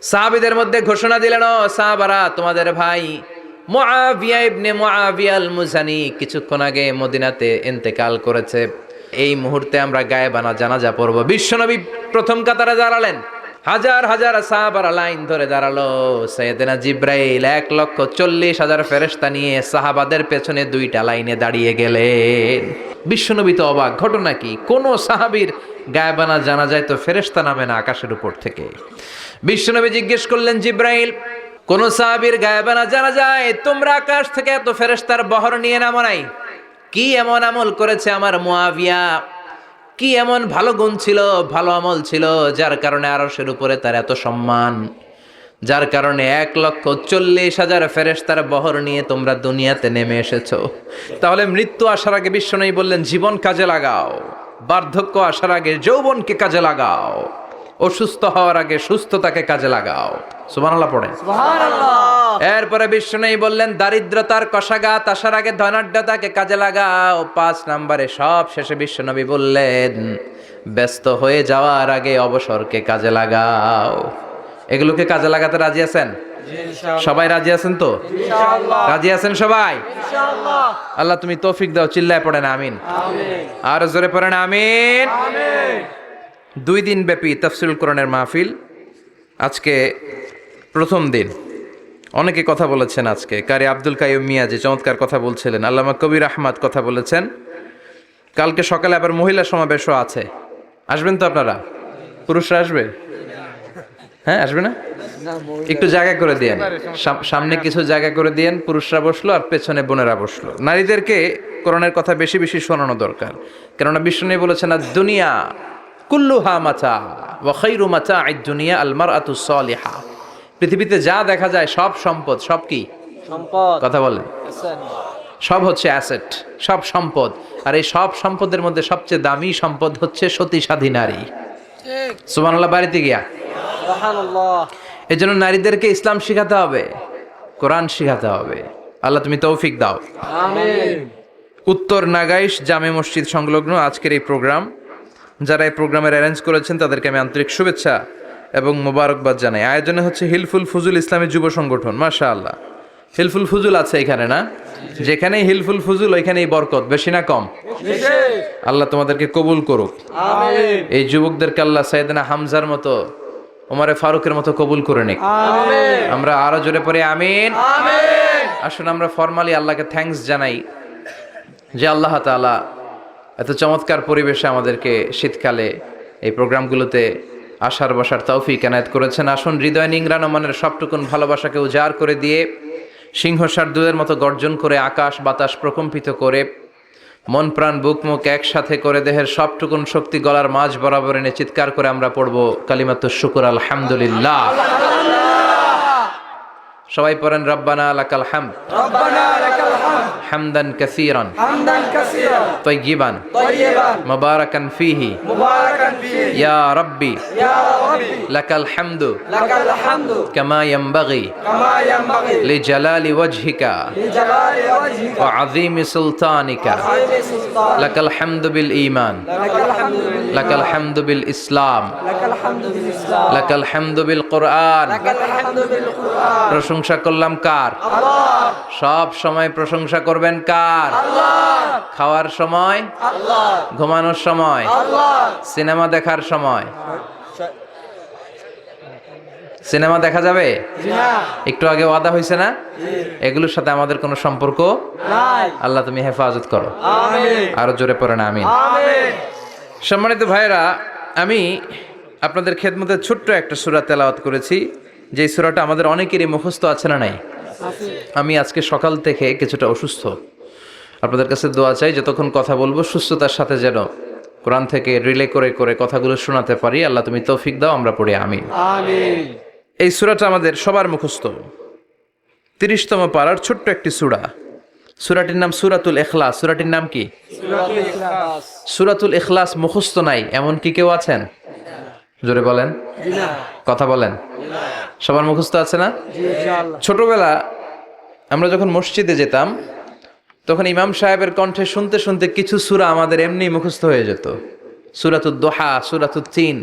সাহাবীদের মধ্যে ঘোষণা দিলেন, ও সাহাবারা, তোমাদের ভাই মুআবিয়া ইবনে মুআবিয়া আল মুজানি কিছুক্ষণ আগে মদিনাতে ইন্তেকাল করেছে। এই মুহূর্তে আমরা গায়েবানা জানাজা পড়ব। বিশ্বনবী প্রথম কাতারে দাঁড়ালেন, হাজার হাজার সাহাবারা লাইন ধরে দাঁড়ালো। সাইয়েদনা জিব্রাইল 1,40,000 ফেরেশতা নিয়ে সাহাবাদের পেছনে 2টা লাইনে দাঁড়িয়ে গেলেন। বিশ্বনবী তো অবাক, ঘটনা কি? কোন সাহাবীর গায়েবানা জানাজায় তো ফেরেশতা নামে না আকাশের উপর থেকে। বিশ্বনবী জিজ্ঞেস করলেন, জিব্রাইল, কোন সাহাবীর গায়েবানা জানাজায় তোমরা আকাশ থেকে এত ফেরেশতার বহর নিয়ে নামো নাই? কি এমন আমল করেছে আমার মুআবিয়া? কি এমন ভালো গুণ ছিল, ভালো আমল ছিল, যার কারণে আরশের উপরে তার এত সম্মান, যার কারণে 1,40,000 ফেরেশতার বহর নিয়ে তোমরা দুনিয়াতে নেমে এসেছো? তাহলে মৃত্যু আসার আগে বিশ্বনবী বললেন, জীবন কাজে লাগাও, বার্ধক্য আসার আগে যৌবনকে কাজে লাগাও, অসুস্থ হওয়ার আগে সুস্থতাকে কাজে লাগাও। সুবহানাল্লাহ পড়েন। সুবহানাল্লাহ। এরপরে বিশ্বনবী বললেন, দারিদ্রতার কষাঘাত আসার আগে ধনাঢ্যতাকে কাজে লাগাও। 5 নম্বরে সব শেষে বিশ্বনবী বললেন, ব্যস্ত হয়ে যাওয়ার আগে অবসরকে কাজে লাগাও। এগুলোকে কাজে লাগাতে রাজি আছেন? সবাই রাজি আছেন তো? ইনশাআল্লাহ। রাজি আছেন সবাই? ইনশাআল্লাহ। আল্লাহ তুমি তৌফিক দাও, চিল্লায় পড়েন আমিন। আমিন। আর জোরে পড়েন আমিন। আমিন। 2 দিন ব্যাপী তাফসীরুল কোরআনের মাহফিল, আজকে প্রথম দিন। অনেকে কথা বলেছেন আজকে। কারি আব্দুল কাইয়ুম মিয়া যে চমৎকার কথা বলছিলেন, আল্লামা কবির আহমদ কথা বলেছেন। কালকে সকালে আবার মহিলা সমাবেশও আছে। আসবেন তো আপনারা? পুরুষরা আসবে? হ্যাঁ, আসবে না? একটু জায়গা করে দিয়েন, সামনে কিছু জায়গা করে দিয়েন। পুরুষরা বসলো আর পেছনে বোনেরা বসলো। নারীদেরকে কোরআনের কথা বেশি বেশি শোনানো দরকার, কেননা বিষ্ণু বলেছেন, আর দুনিয়া কুল্লুহা মাতা ওয়া খায়রু মাতা'আদ দুনিয়া আল মারআতুস সালিহা। পৃথিবীতে যা দেখা যায় সব সম্পদ। সব কি সম্পদ? কথা বলেন। সব হচ্ছে অ্যাসেট, সব সম্পদ। আর এই সব সম্পদের মধ্যে সবচেয়ে দামি সম্পদ হচ্ছে সতী সাধী নারী। সুবহানাল্লাহ। বাড়িতে গিয়া সুবহানাল্লাহ। এজন্য নারীদেরকে ইসলাম শিখাতে হবে, কোরআন শিখাতে হবে। আল্লাহ তুমি তৌফিক দাও। আমিন। উত্তর নাগাইশ জামে মসজিদ সংলগ্ন আজকের এই প্রোগ্রাম, যারা এই প্রোগ্রামের অ্যারেঞ্জ করেছেন তাদেরকে আমি আন্তরিক শুভেচ্ছা এবং মোবারকবাদ জানাই। আয়োজনে হচ্ছে হিলফুল ফুজুল ইসলামী যুব সংগঠন। মাশাআল্লাহ, হিলফুল ফুজুল আছে এখানে না? যেখানেই হিলফুল ফুজুল ওইখানেই বরকত, বেশি না কম? আল্লাহ তোমাদেরকে কবুল করুক। আমিন। এই যুবকদেরকে আল্লাহ সাইয়েদনা হামজার মতো, ওমরে ফারুকের মতো কবুল করে নিক। আমিন। আমরা আরো জোরে পড়ে আমিন। আমিন। আসুন আমরা ফরমালি আল্লাহকে থ্যাঙ্কস জানাই যে আল্লাহ তাআলা এত চমৎকার পরিবেশে আমাদেরকে শীতকালে এই প্রোগ্রামগুলোতে আসার বসার তৌফিক এনায়েত করেছেন। আসুন হৃদয় নিংড়ানো মনের সবটুকুন ভালোবাসাকে উজাড় করে দিয়ে, সিংহশার্দুলের মতো গর্জন করে, আকাশ বাতাস প্রকম্পিত করে, মন প্রাণ বুক মুখ একসাথে করে, দেহের সবটুকুন শক্তি গলার মাঝ বরাবর এনে চিৎকার করে আমরা পড়ব কালিমাতুশ শুকর আলহামদুলিল্লাহ। সবাই পড়েন, রব্বানা লাকাল হামদ, রব্বানা লাকাল হামদ, হামদান কাসীরান, হামদান কাসীরান, তাইয়িবান, তাইয়িবান, মুবারাকান ফীহি, মুবারাকান ফীহি, ইয়া রাব্বি, ইয়া রাব্বি, লাকাল হামদু, লাকাল হামদু, কামা ইয়ানবাগি, কামা ইয়ানবাগি, লিজালালি ওয়াজহিকা, লিজালালি ওয়াজহিকা, ওয়া আযীমি সুলতানিকা, ওয়া আযীমি সুলতানিকা, লাকাল হামদু বিল ঈমান, লাকাল হামদু বিল ঈমান, লাকাল হামদু বিল ইসলাম, লাকাল হামদু বিল ইসলাম, লাকাল হামদু বিল কুরআন, লাকাল হামদু বিল কুরআন। প্রশংসা করলাম কার? আল্লাহ। সব সময় প্রশংসা করবেন কার? আল্লাহ। খাওয়ার সময় আল্লাহ, ঘুমানোর সময় আল্লাহ, সিনেমা দেখার সময়। সিনেমা দেখা যাবে? একটু আগে ওয়াদা হয়েছে না? এগুলোর সাথে আমাদের কোনো সম্পর্ক নাই। আল্লাহ তুমি হেফাজত করো। আমিন। আরো জোরে পড়েন আমিন। আমিন। সম্মানিত ভাইরা, আমি আপনাদের খেদমতে ছোট্ট একটা সূরা তেলাওয়াত করেছি, যে সূরাটা আমাদের অনেকেরই মুখস্থ আছে না নাই? আমি আজকে সকাল থেকে কিছুটা অসুস্থ। আপনাদের কাছে দোয়া চাই, যতক্ষণ কথা বলবো সুস্থতার সাথে যেন কোরআন থেকে রিলে করে করে কথাগুলো শোনাতে পারি। আল্লাহ তুমি তৌফিক দাও, আমরা পড়ি আমিন। আমিন। এই সূরাটা আমাদের সবার মুখস্থ, 30তম পারার ছোট্ট একটি সূরা। সূরাটির নাম সূরাতুল ইখলাস। সূরাটির নাম কি? সূরাতুল ইখলাস। সূরাতুল ইখলাস মুখস্থ নাই এমন কি কেউ আছেন? জোরে বলেন। কথা বলেন। সবার মুখস্থ আছে না? ছোটবেলা আমরা যখন মসজিদে যেতাম তখন ইমাম সাহেবের কণ্ঠে শুনতে শুনতে কিছু সূরা আমাদের এমনি মুখস্থ হয়ে যেত। সূরাতুদ দোহা, সূরাতুত তিন,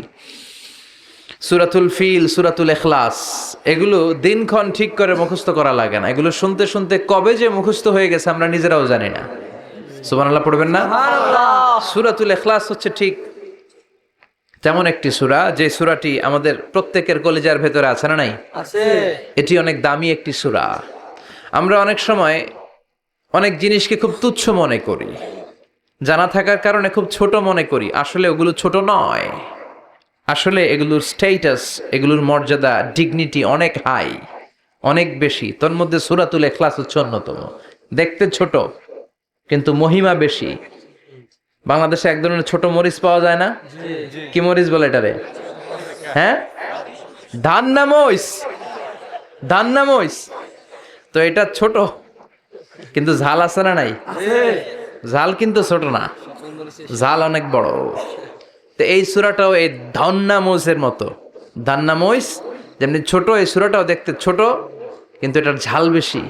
সূরাতুল ফিল, সূরাতুল ইখলাস, এগুলো দিনক্ষণ ঠিক করে মুখস্থ করা লাগে না। এগুলো শুনতে শুনতে কবে যে মুখস্থ হয়ে গেছে আমরা নিজেরাও জানি না। সুবহানাল্লাহ পড়বেন না? সূরাতুল ইখলাস হচ্ছে ঠিক তেমন একটি সূরা যে সূরাটি আমাদের প্রত্যেকের কলিজার ভেতরে আছে না নাই? আছে। এটি অনেক দামি একটি সূরা। আমরা অনেক সময় অনেক জিনিসকে খুব তুচ্ছ মনে করি, জানা থাকার কারণে খুব ছোট মনে করি। আসলে ওগুলো ছোট নয়, আসলে এগুলোর স্ট্যাটাস, এগুলোর মর্যাদা, ডিগনিটি অনেক হাই, অনেক বেশি। তোর মধ্যে সূরাতুল ইখলাস হচ্ছে অন্যতম। দেখতে ছোট কিন্তু মহিমা বেশি। বাংলাদেশে এক ধরনের ছোট মরিচ পাওয়া যায় না? কি মরিচ বলে এটারে? হ্যাঁ, ধান্না মরিচ, ধান্না মরিচ। তো এটা ছোট কিন্তু ঝাল আছে না নাই? ঝাল কিন্তু ছোট না, ঝাল অনেক বড়। তো এই সূরাটাও এই ধান্না মরিচের মতো। ধান্না মরিচ যেমনি ছোট, এই সূরাটাও দেখতে ছোট কিন্তু এটার ঝাল বেশি,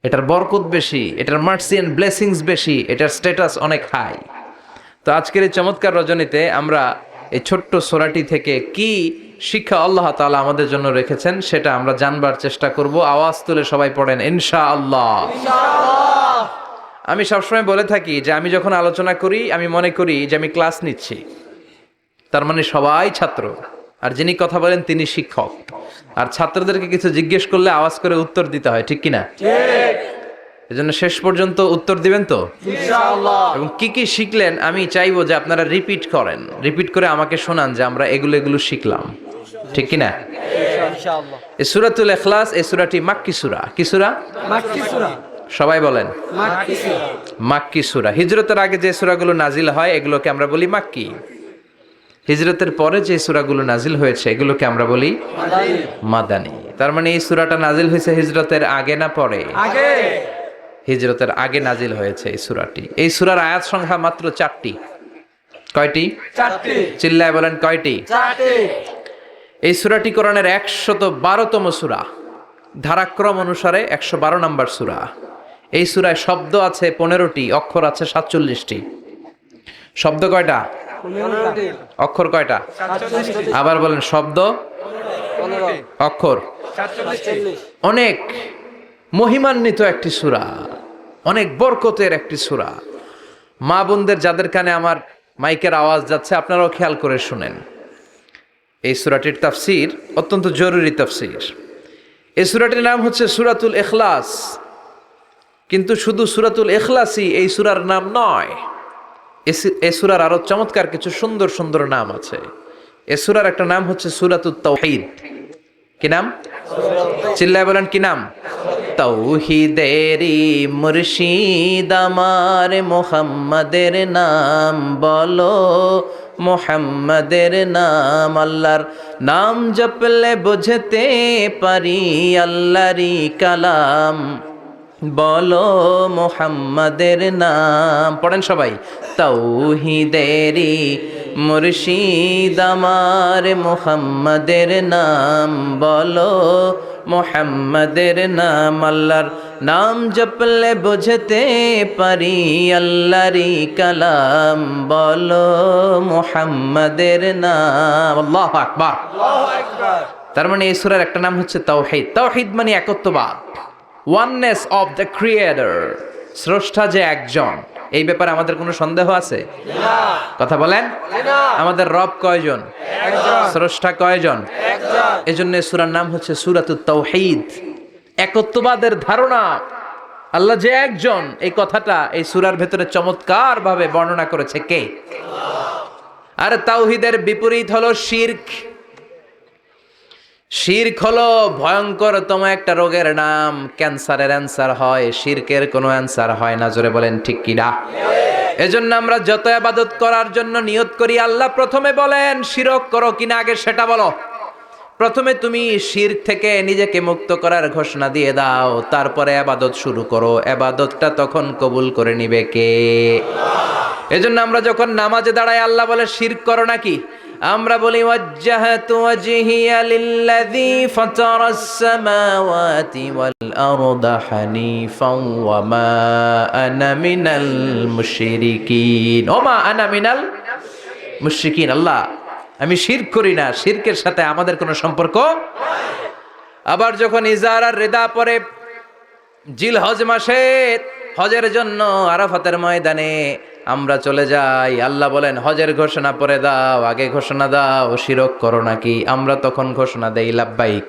এটার বরকত বেশি, এটার মার্সি এন্ড ব্লেসিংস বেশি, এটার স্ট্যাটাস অনেক হাই। তো আজকের এই চমৎকার রজনীতে আমরা এই ছোট্ট সূরাটি থেকে কি শিক্ষা আল্লাহ তাআলা আমাদের জন্য রেখেছেন সেটা আমরা জানবার চেষ্টা করব। আওয়াজ তুলে সবাই পড়েন ইনশাআল্লাহ। আমি সবসময় বলে থাকি যে আমি যখন আলোচনা করি আমি মনে করি যে আমি ক্লাস নিচ্ছি, তার মানে সবাই ছাত্র, আর যিনি কথা বলেন তিনি শিক্ষক। আর ছাত্রদেরকে কিছু জিজ্ঞেস করলে আওয়াজ করে উত্তর দিতে হয়, ঠিক কিনা? এজন্য শেষ পর্যন্ত উত্তর দিবেন তো ইনশাআল্লাহ। এবং কি কি শিখলেন আমি চাইবো যে আপনারা রিপিট করেন, রিপিট করে আমাকে শোনান যে আমরা এগুলো শিখলাম, ঠিক কিনা? ইনশাআল্লাহ। এই সূরাতুল ইখলাস, এই সূরাটি মাক্কি সূরা। কি সূরা? মাক্কি সূরা। সবাই বলেন মাক্কি সূরা। মাক্কি সূরা। হিজরতের আগে যে সূরাগুলো নাজিল হয় এগুলোকে আমরা বলি মাক্কি। হিজরতের পরে যে সূরাগুলো নাজিল হয়েছে এগুলোকে আমরা বলি মাদানী। তার মানে এই সূরাটা নাজিল হয়েছে হিজরতের আগে না পরে? আগে। হিজরতের আগে নাজিল হয়েছে এই সূরাটি। এই সূরার আয়াত সংখ্যা মাত্র 4টি। কয়টি? 4টি। চিল্লায় বলেন কয়টি? 4টি। এই সূরাটি কোরআনের 112তম সূরা, ধারাক্রম অনুসারে 112 নম্বর সূরা। এই সূরায় শব্দ আছে 15টি, অক্ষর আছে 47টি। শব্দ কয়টা? 15টি। অক্ষর কয়টা? 47টি। আবার বলেন শব্দ, 15। অক্ষর। 47। অনেক মহিমান্বিত একটি সূরা, অনেক বরকতের একটি সূরা। মা বোনদের যাদের কানে আমার মাইকের আওয়াজ যাচ্ছে আপনারাও খেয়াল করে শুনেন। এই সূরাটির তাফসীর অত্যন্ত জরুরি তাফসীর। এই সূরাটির নাম হচ্ছে সূরাতুল ইখলাস, কিন্তু শুধু সূরাতুল ইখলাসই এই সূরার নাম নয়। এই সূরার আরো চমৎকার কিছু সুন্দর সুন্দর নাম আছে। এই সূরার একটা নাম হচ্ছে সূরাতুত তাওহীদ। কি নাম? চিল্লায় বলেন কি নাম? তাওহীদেরি মুর্শিদ আমার মুহাম্মাদের নাম বলো, মুহাম্মাদের নাম। আল্লাহর নাম জপলে বুঝতে পারি আল্লাহরই কালাম, বলো মুহাম্মাদের নাম। পড়েন সবাই। তাওহীদেরি মুর্শিদ আমার মুহাম্মাদের নাম বলো, মুহাম্মাদের নাম। আল্লাহর নাম জপলে বুঝতে পারি আল্লাহরই কালাম, বলো মুহাম্মাদের নাম। আল্লাহু আকবার। আল্লাহু আকবার। তার মানে এই সূরার একটা নাম হচ্ছে তাওহীদ। তাওহীদ মানে একত্ববাদ, ওয়াননেস অফ দ্য ক্রিয়েটর। স্রষ্টা যে একজন, এই ব্যাপারে আমাদের কোনো সন্দেহ আছে? না। কথা বলেন। না। আমাদের রব কয়জন? একজন। স্রষ্টা কয়জন? একজন। এজন্য সূরার নাম হচ্ছে সূরাতুত তাওহীদ, একত্ববাদের ধারণা। আল্লাহ যে একজন, এই কথাটা এই সূরার ভেতরে চমৎকার ভাবে বর্ণনা করেছে কে? আর তাওহীদের বিপরীত হলো শিরক। শিরক হলো ভয়ঙ্করতম একটা রোগের নাম। ক্যান্সারের অ্যান্সার হয়, শিরকের কোনো অ্যান্সার হয় না। জোরে বলেন ঠিক কিনা? এজন্য আমরা যত ইবাদত করার জন্য নিয়ত করি, আল্লাহ প্রথমে বলেন শিরক করো কিনা আগে সেটা বলো। প্রথমে তুমি শিরক থেকে নিজেকে মুক্ত করার ঘোষণা দিয়ে দাও, তারপরে ইবাদত শুরু করো। ইবাদতটা তখন কবুল করে নিবে কে? এজন্য আমরা যখন নামাজে দাঁড়াই আল্লাহ বলে শিরক করো নাকি? আমরা বলি ওয়াজ্জাহাতু ওয়াজহিয়া লিল্লাযী ফাতারাস সামাওয়াতি ওয়াল আরদা হানিফাও ওয়া মা আনা মিনাল মুশরিকিন। ওয়া মা আনা মিনাল মুশরিকিন। আল্লাহ আমি শিরক করি না, শিরকের সাথে আমাদের কোনো সম্পর্ক। আবার যখন ইজার আর রিদা পরে জিল হজ মাসে হজের জন্য আরাফাতের ময়দানে আমরা চলে যাই, আল্লাহ বলেন হজের ঘোষণা পরে দাও, আগে ঘোষণা দাও শিরক করো নাকি। আমরা তখন ঘোষণা দেই লাব্বাইক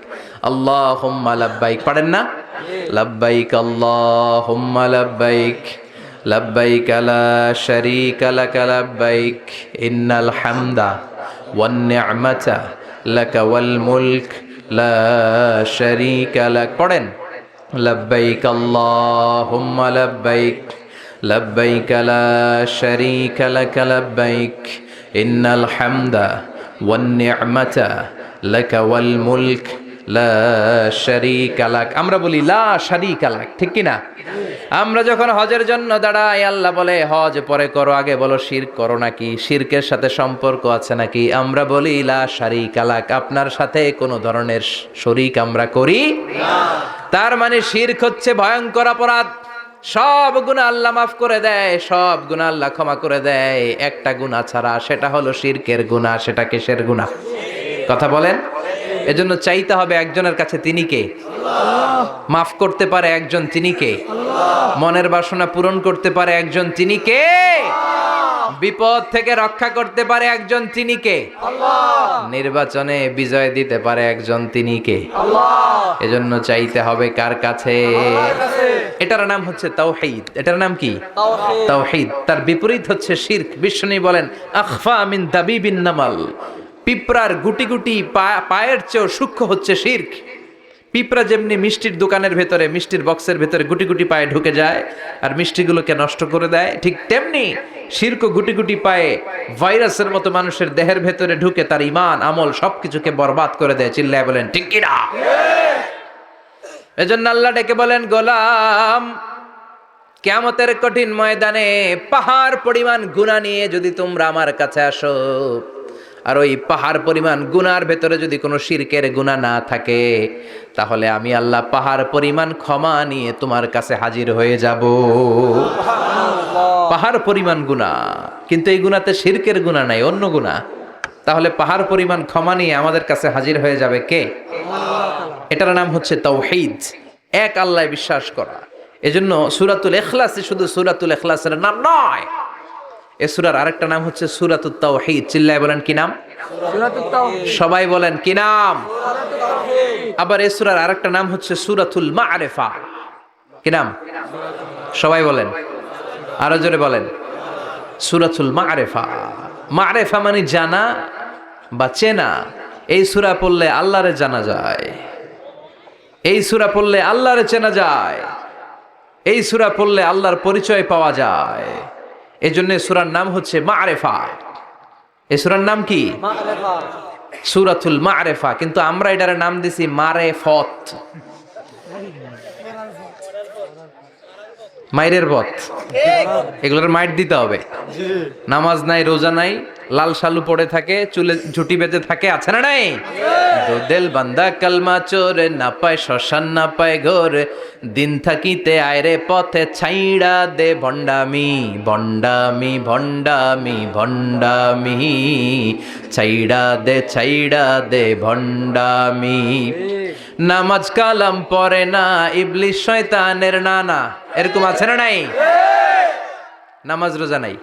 আল্লাহুম্মা লাব্বাইক। পারেন না? লাব্বাইক আল্লাহুম্মা লাব্বাইক লাব্বাইক লা শারীকা লাক লাব্বাইক ইন্নাল হামদা ওয়ান নি'মাতা লাকা ওয়াল মুলক লা শারীকা লাক। পড়েন লব্বাইক আল্লাহুম্মা লব্বাইক লব্বাইক লা শারীকা লাক লব্বাইক ইন্নাল হামদা ওয়ান নি'মাতা লাকা ওয়াল মুলক লা শারীকা লাক। আমরা বলি লা শারীকা লাক, ঠিক কি না? আমরা যখন হজের জন্য দাঁড়াই, আল্লাহ বলে হজ পরে করো, আগে বলো শিরক করো নাকি, শিরকের সাথে সম্পর্ক আছে নাকি। আমরা বলি লা শারীকা লাক, আপনার সাথে কোনো ধরনের শরীক আমরা করি না। তার মানে শিরক হচ্ছে ভয়ঙ্কর অপরাধ। সব গুনাহ আল্লাহ মাফ করে দেয়, সব গুনাহ আল্লাহ ক্ষমা করে দেয়, একটা গুনাহ ছাড়া, সেটা হলো শিরকের গুনাহ। সেটা কিসের গুনাহ? কথা বলেন। এজন্য চাইতে হবে একজনের কাছে, তিনি কে? মাফ করতে পারে একজন, তিনি কে? মনের বাসনা পূরণ করতে পারে একজন, তিনি কে? বিপদ থেকে রক্ষা করতে পারে একজন, তিনি কে? নির্বাচনে বিজয় দিতে পারে একজন, তিনি কে? এজন্য চাইতে হবে কার কাছে? এটার নাম হচ্ছে তাওহীদ। এটার নাম কি? তাওহীদ। তার বিপরীত হচ্ছে শিরক। বিষ্ণু বলেন আখফা মিন দাবিবিন নামাল, পিঁপড়ার গুটি গুটি পায়ের চেয়েও সূক্ষ্ম হচ্ছে শিরক। পিঁপড়া যেমনি মিষ্টির দোকানের ভেতরে, মিষ্টির বক্সের ভেতরে গুটি গুটি পায়ে ঢুকে যায় আর মিষ্টিগুলোকে নষ্ট করে দেয়, ঠিক তেমনি শিরক গুটি গুটি পায়ে ভাইরাসের মতো মানুষের দেহের ভেতরে ঢুকে তার ঈমান আমল সবকিছুকে বরবাদ করে দেয়। চিল্লায় বলেন ঠিক কি না? এজন্য আল্লাহ ডেকে বলেন গোলাম, কিয়ামতের কঠিন ময়দানে পাহাড় পরিমাণ গুনাহ নিয়ে যদি তোমরা আমার কাছে আসো, আর ওই পাহাড় পরিমাণ গুনার ভেতরে যদি কোনো শিরকের গুনাহ না থাকে, তাহলে আমি আল্লাহ পাহাড় পরিমাণ ক্ষমা নিয়ে তোমার কাছে হাজির হয়ে যাব। পাহাড় পরিমাণ গুনাহ, কিন্তু এই গুনাতে শিরকের গুনাহ নাই, অন্য গুনাহ। তাহলে পাহাড় পরিমাণ ক্ষমা নিয়ে আমাদের কাছে হাজির হয়ে যাবে কে? এটার নাম হচ্ছে তাওহীদ, এক আল্লাহ বিশ্বাস করা। এজন্য সূরাতুল ইখলাসে শুধু সূরাতুল ইখলাসের নাম নয়, এই সূরার আরেকটা নাম হচ্ছে সূরাতুত তাওহীদ। চিল্লায় বলেন কি নাম? সবাই বলেন কি নাম? আবার এই সূরার আরেকটা নাম হচ্ছে সূরাতুল মা'রিফা। কি নাম? সবাই বলেন, আরো জোরে বলেন। সূরাতুল মা'রিফা। মা'রিফা মানে জানা বা চেনা। এই সূরা পড়লে আল্লাহরে জানা যায়, এই সূরা পড়লে আল্লাহরে চেনা যায়, এই সূরা পড়লে আল্লাহর পরিচয় পাওয়া যায়। এই জন্য সূরার নাম হচ্ছে মা'রিফা। এই সূরার নাম কি? সূরাতুল মা'রিফা। কিন্তু আমরা এটার নাম দিছি মারেফত, মাইরের পথ। এগুলোর মাইর দিতে হবে। নামাজ নাই, রোজা নাই, লাল শালু পড়ে থাকে, চুলে ঝুটি বেঁধে থাকে, আছে না নাই? দিল বান্দা কালমা চোরে, না পায় শ্মশান না পায় ঘোর, দিন থাকিতে আয়রে পথে ছাইড়া দে ভণ্ডামি ভণ্ডামি ভণ্ডামি ভণ্ডামি, ছাইড়া দে ভণ্ডামি। নামাজ কালাম পড়ে না, ইবলিশ শয়তানের নানা। এরকম আছে না নাই? নামাজ রোজা নাই,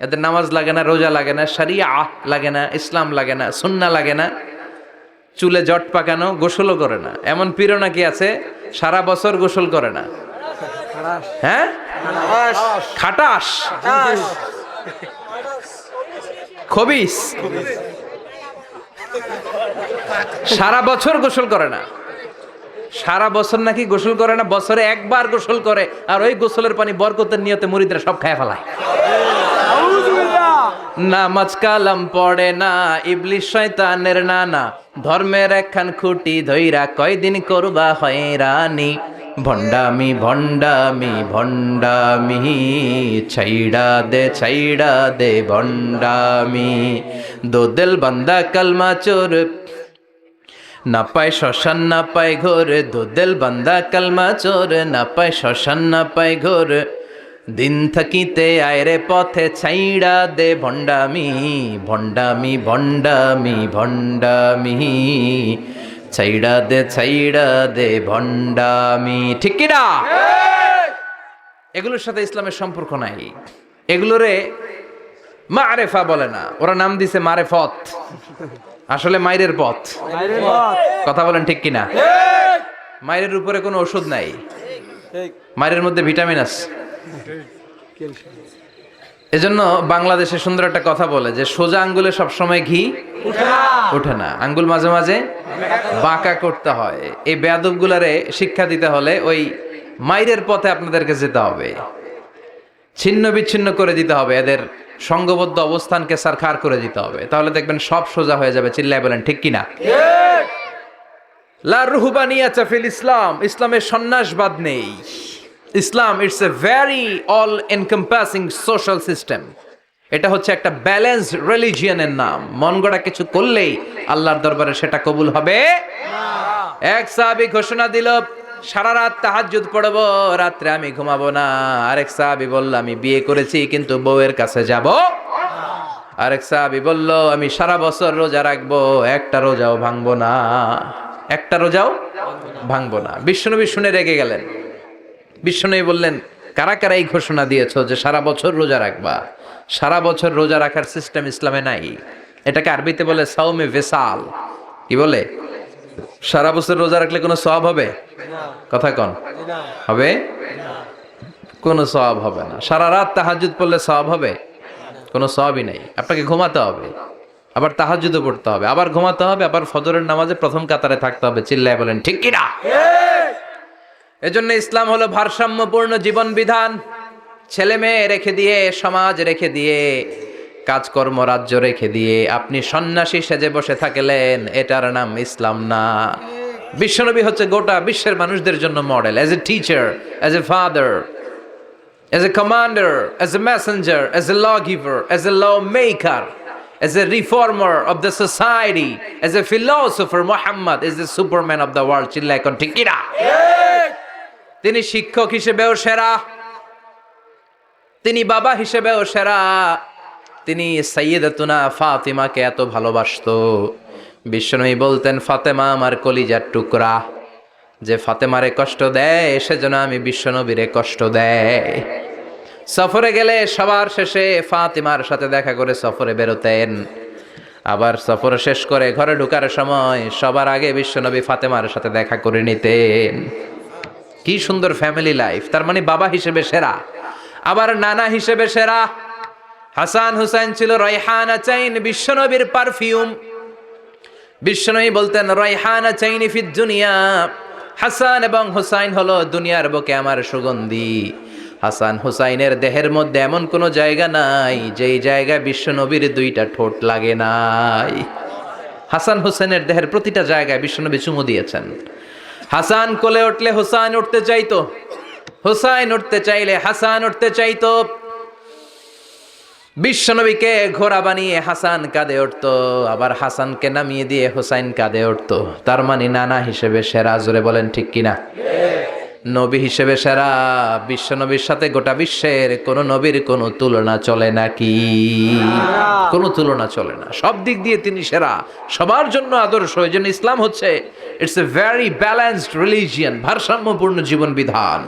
এদের নামাজ লাগে না, রোজা লাগে না, শরিয়া লাগে না, ইসলাম লাগে না, সুন্নাহ লাগে না, চুলে জট পাকানো, গোসলও করে না। এমন পীর নাকি আছে সারা বছর গোসল করে না। হ্যাঁ, খাটাস, খবিস, সারা বছর গোসল করে না। সারা বছর নাকি গোসল করে না, বছরে একবার গোসল করে, আর ওই গোসলের পানি বরকতের নিয়তে মুরিদরা সব খায় ফেলায়। নামাজ কালাম পড়ে না, ইবলিশ শয়তানের নানা, ধর্মের একখান খুঁটি ধইরা কয়দিন করবা হয়রানি, ভণ্ডামি ভণ্ডামি ভণ্ডামি, ছাইড়া দে ভণ্ডামি। দোদেল বান্দা কালমা চোর, না পায় শ্মশান না পায় ঘোর, দোদেল বান্দা কালমা চোর, না পায় শ্মশান না পায় ঘোর, দিন থাকিতে আয়রে পথে ছাইড়া দে ভণ্ডামি ভণ্ডামি ভণ্ডামি ভণ্ডামি ছাইড়া দে ভণ্ডামি, ঠিক কি না? এগুলোর সাথে ইসলামের সম্পর্ক নাই। এগুলোরে মারেফা বলে না, ওরা নাম দিছে মারেফত, আসলে মাইরের পথ। মায়ের পথ। কথা বলেন ঠিক কিনা? ঠিক। মাইরের উপরে কোনো ওষুধ নাই, ঠিক। মাইরের মধ্যে ভিটামিন আছে। এজন্য বাংলাদেশে সুন্দর একটা কথা বলে যে সোজা আঙ্গুলে সবসময় ঘি ওঠে না, আঙ্গুল মাঝে মাঝে বাঁকা করতে হয়। এই বেয়াদবগুলারে শিক্ষা দিতে হলে ওই মাইরের পথে আপনাদেরকে যেতে হবে, ছিন্ন বিচ্ছিন্ন করে দিতে হবে, এদের সঙ্গবদ্ধ অবস্থানকে সারখার করে দিতে হবে, তাহলে দেখবেন সব সোজা হয়ে যাবে। চিল্লায় বলেন ঠিক কিনা? লা রুহবানিয়াতা ফিল ইসলাম, ইসলামের সন্ন্যাসবাদ নেই। Islam it's a very all encompassing social system. এটা হচ্ছে একটা ব্যালেন্স রিলিজিয়নের নাম। মন গড়া কিছু করলেই আল্লাহর দরবারে সেটা কবুল হবে না। এক সাহাবী ঘোষণা দিল, সারা রাত তাহাজ্জুদ পড়ব, রাত্রে আমি ঘুমাবো না। আরেক সাহাবী বলল, আমি বিয়ে করেছি কিন্তু বউয়ের কাছে যাব। আরেক সাহাবী বলল, আমি সারা বছর রোজা রাখবো, একটা রোজাও ভাঙবো না, একটা রোজাও ভাঙবো না। বিশ্বনবী শুনে রেগে গেলেন। বিশ্বনবী বললেন, কারা কারা এই ঘোষণা দিয়েছো যে সারা বছর রোজা রাখবা? সারা বছর রোজা রাখার সিস্টেম ইসলামে নাই। এটাকে আরবিতে বলে সাওমে ভেসাল। কি বলে? সারা বছর রোজা রাখলে কোনো সওয়াব হবে? কথা কন, হবে? কোনো সওয়াব হবে না। সারা রাত তাহাজ্জুদ পড়লে সওয়াব হবে? কোনো সওয়াবই নাই। আপনাকে ঘুমাতে হবে, আবার তাহাজ্জুদও পড়তে হবে, আবার ঘুমাতে হবে, আবার ফজরের নামাজে প্রথম কাতারে থাকতে হবে। চিল্লায় বলেন ঠিক কি না? এজন্য ইসলাম হলো ভারসাম্যপূর্ণ জীবন বিধান। ছেলে মেয়ে রেখে দিয়ে, সমাজ রেখে দিয়ে, কাজকর্ম রাজ্য রেখে দিয়ে আপনি সন্ন্যাসী সেজে বসে থাকলেন, এটার নাম ইসলাম না। বিশ্বনবী হচ্ছে গোটা বিশ্বের মানুষদের জন্য model, as a teacher, as a father, as a commander, as a messenger, as a lawgiver, as a lawmaker, as a reformer of the society, as a philosopher, Muhammad is the superman of the world. চিল্লায় কোন ঠিক কিনা? তিনি শিক্ষক হিসেবেও সেরা, তিনি বাবা হিসেবেও সেরা। তিনি সাইয়্যিদাতুনা ফাতিমাকে এত ভালোবাসতো, বিশ্বনবী বলতেন, ফাতেমা আমার কলিজার টুকরা, যে ফাতেমারে কষ্ট দেয় সেজন্য আমি বিশ্বনবীরে কষ্ট দেয়। সফরে গেলে সবার শেষে ফাতিমার সাথে দেখা করে সফরে বেরোতেন, আবার সফর শেষ করে ঘরে ঢোকার সময় সবার আগে বিশ্বনবী ফাতেমার সাথে দেখা করে নিতেন। কি সুন্দর ফ্যামিলি লাইফ। তার মানে বাবা হিসেবে সেরা, আবার নানা হিসেবে সেরা। হাসান হুসাইন ছিল রায়হানা চাইন, বিশ্বনবীর পারফিউম। বিশ্বনবী বলতেন, রায়হানা চাইনি ফিদ দুনিয়া, হাসান এবং হুসাইন হলো দুনিয়ার বুকে আমার সুগন্ধি। হাসান হুসাইনের দেহের মধ্যে এমন কোনো জায়গা নাই যেই জায়গায় বিশ্বনবীর দুইটা ঠোঁট লাগে নাই। হাসান হুসাইনের দেহের প্রতিটা জায়গায় বিশ্বনবী চুমু দিয়েছেন। হাসান কোলে উঠলে হুসাইন উঠতে চাইতো, হুসাইন উঠতে চাইলে হাসান উঠতে চাইতো। বিশ্বনবীকে ঘোড়া বানিয়ে হাসান কাঁধে উঠতো, আবার হাসানকে নামিয়ে দিয়ে হুসাইন কাঁধে উঠতো। তার মানে নানা হিসেবে সেরা। জোরে বলেন ঠিক কিনা? নবী হিসেবে সেরা। বিশ্বনবীর সাথে গোটা বিশ্বের কোন নবীর কোনো তুলনা চলে নাকি? কোনো তুলনা চলে না। সব দিক দিয়ে তিনি সেরা, সবার জন্য আদর্শ। এই জন্য ইসলাম হচ্ছে it's a very balanced religion, ভারসাম্যপূর্ণ জীবন বিধান।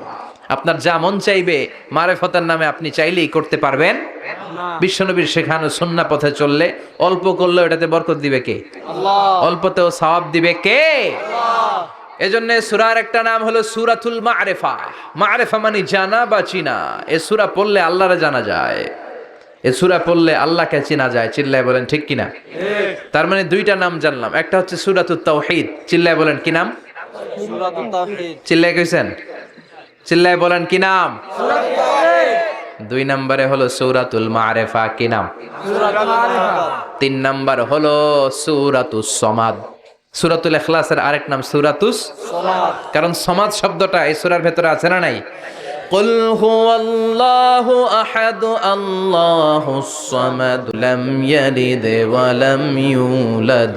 আপনার যা মন চাইবে মারেফতের নামে আপনি চাইলেই করতে পারবেন। বিশ্বনবীর শেখানো সুন্নাহ পথে চললে অল্প করলে এটাতে বরকত দিবে কে? আল্লাহ। অল্পতেও সওয়াব দিবে কে? আল্লাহ। এজন্য সূরার একটা নাম হলো সূরাতুল মা'রিফা। মা'রিফা মানে জানা বা চিনা। এই সূরা পড়লে আল্লাহরে জানা যায়, এই সূরা পড়লে আল্লাহকে চেনা যায়। চিল্লায় বলেন ঠিক কিনা? ঠিক। তার মানে দুইটা নাম জানলাম, একটা হচ্ছে সূরাতুত তাওহীদ। চিল্লায় বলেন কি নাম? সূরাতুত তাওহীদ। চিল্লায় কইছেন? চিল্লায় বলেন কি নাম? সূরাতুত তাওহীদ। দুই নম্বরে হলো সূরাতুল মা'রিফা। কি নাম? সূরাতুল মা'রিফা। তিন নম্বর হলো সূরাতুস সমাদ। সূরাতুল ইখলাসের আরেক নাম সূরাতুস সমাদ, কারণ সমাদ শব্দটা এই সূরার ভেতরে আছে না নাই? কুল হুয়াল্লাহু আহাদ আল্লাহুস সামাদ লাম ইয়ালিদ ওয়া লাম ইউলাদ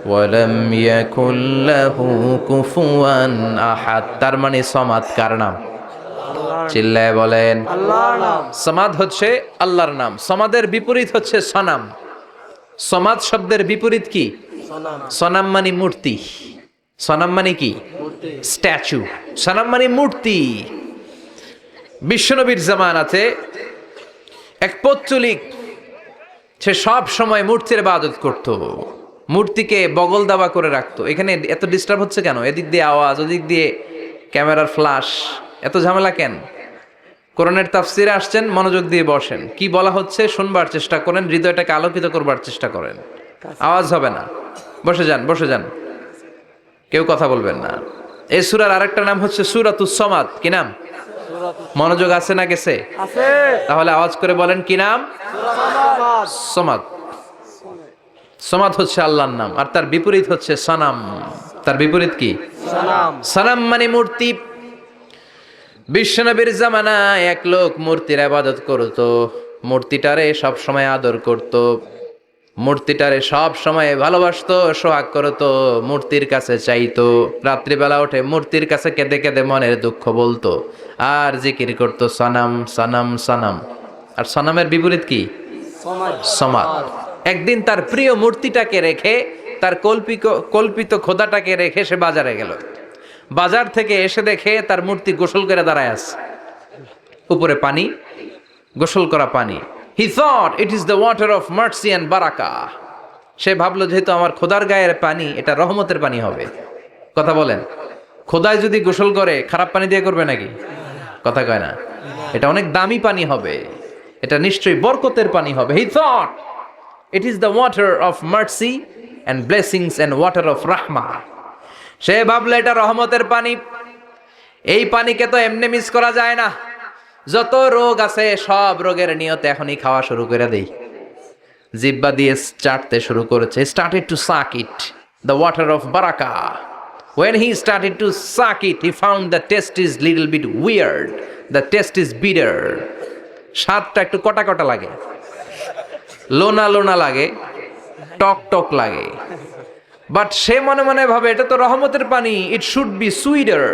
ওয়া লাম ইয়াকুল লাহু কুফুয়ান আহাদ। তার মানে সমাদ কার নাম? চিল্লায় বলেন। আল্লাহর নাম। সমাদ হচ্ছে আল্লাহর নাম। সমাদের বিপরীত হচ্ছে সনাম। সমাদ শব্দের বিপরীত কি? সনাম। সনাম মানে মূর্তি। সনাম মানে কি? মূর্তি। স্ট্যাচু। সনাম মানে মূর্তি। বিশ্বনবীর জামানাতে এক পৌত্তলিক, সে সব সময় মূর্তির ইবাদত করত, মূর্তিকে বগল দাবা করে রাখতো। এখানে এত ডিস্টার্ব হচ্ছে কেন? এদিক দিয়ে আওয়াজ, ওদিক দিয়ে ক্যামেরার ফ্ল্যাশ, এত ঝামেলা কেন? কোরআনের তাফসিরে আসছেন, মনোযোগ দিয়ে বসেন। কি বলা হচ্ছে শুনবার চেষ্টা করেন, হৃদয়টাকে আলোকিত করবার চেষ্টা করেন। আওয়াজ হবে না, বসে যান, বসে যান, কেউ কথা বলবেন না। এই সূরার আরেকটা নাম হচ্ছে সূরাতুস সমাদ। কি নাম? মনোযোগ আছে না গেছে? আছে। তাহলে আওয়াজ করে বলেন কি নাম? সমাদ। সমাদ। সমাদ হচ্ছে আল্লাহর নাম, আর তার বিপরীত হচ্ছে সনাম। তার বিপরীত কি? সনাম। সনাম মানে মূর্তি। বিশ্বনবীর জামানায় এক লোক মূর্তির ইবাদত করত, মূর্তিটারে সব সময় আদর করত, মূর্তিটারে সব সময় ভালোবাসতো, সোহাগ করতো, মূর্তির কাছে চাইতো। রাত্রিবেলা উঠে মূর্তির কাছে কেঁদে কেঁদে মনের দুঃখ বলতো, আর জিকির করতো সনাম সনাম সনাম। আর সনামের বিপরীত কি? সমাদ। সমাদ। একদিন তার প্রিয় মূর্তিটাকে রেখে, তার কল্পিত খোদাটাকে রেখে সে বাজারে গেল। বাজার থেকে এসে দেখে তার মূর্তি গোসল করে দাঁড়ায় আছে, উপরে পানি, গোসল করা পানি। He thought it is the water of mercy and baraka. সে ভাবলো যেহেতু আমার খোদার গায়ের পানি, এটা রহমতের পানি হবে। কথা বলেন, খোদায় যদি গোসল করে খারাপ পানি দিয়ে করবে নাকি? কথা কয় না। এটা অনেক দামি পানি হবে, এটা নিশ্চয়ই বরকতের পানি হবে। He thought it is the water of mercy and blessings and water of rahma. সে ভাবলো এটা রহমতের পানি, এই পানিকে তো এমনি মিস করা যায় না। যত রোগ আছে সব রোগের নিয়তে এখনই খাওয়া শুরু করে দেই। জিব্বা দিয়ে চাটতে শুরু করেছে। Started to suck it, the water of Baraka. When he started to suck it, he found the taste is little bit weird. The taste is bitter. স্বাদটা একটু কটা কটা লাগে, লোনা লোনা লাগে, টক টক লাগে। বাট সে মনে মনে ভাবে এটা তো রহমতের পানি, ইট শুড বি সুইটার।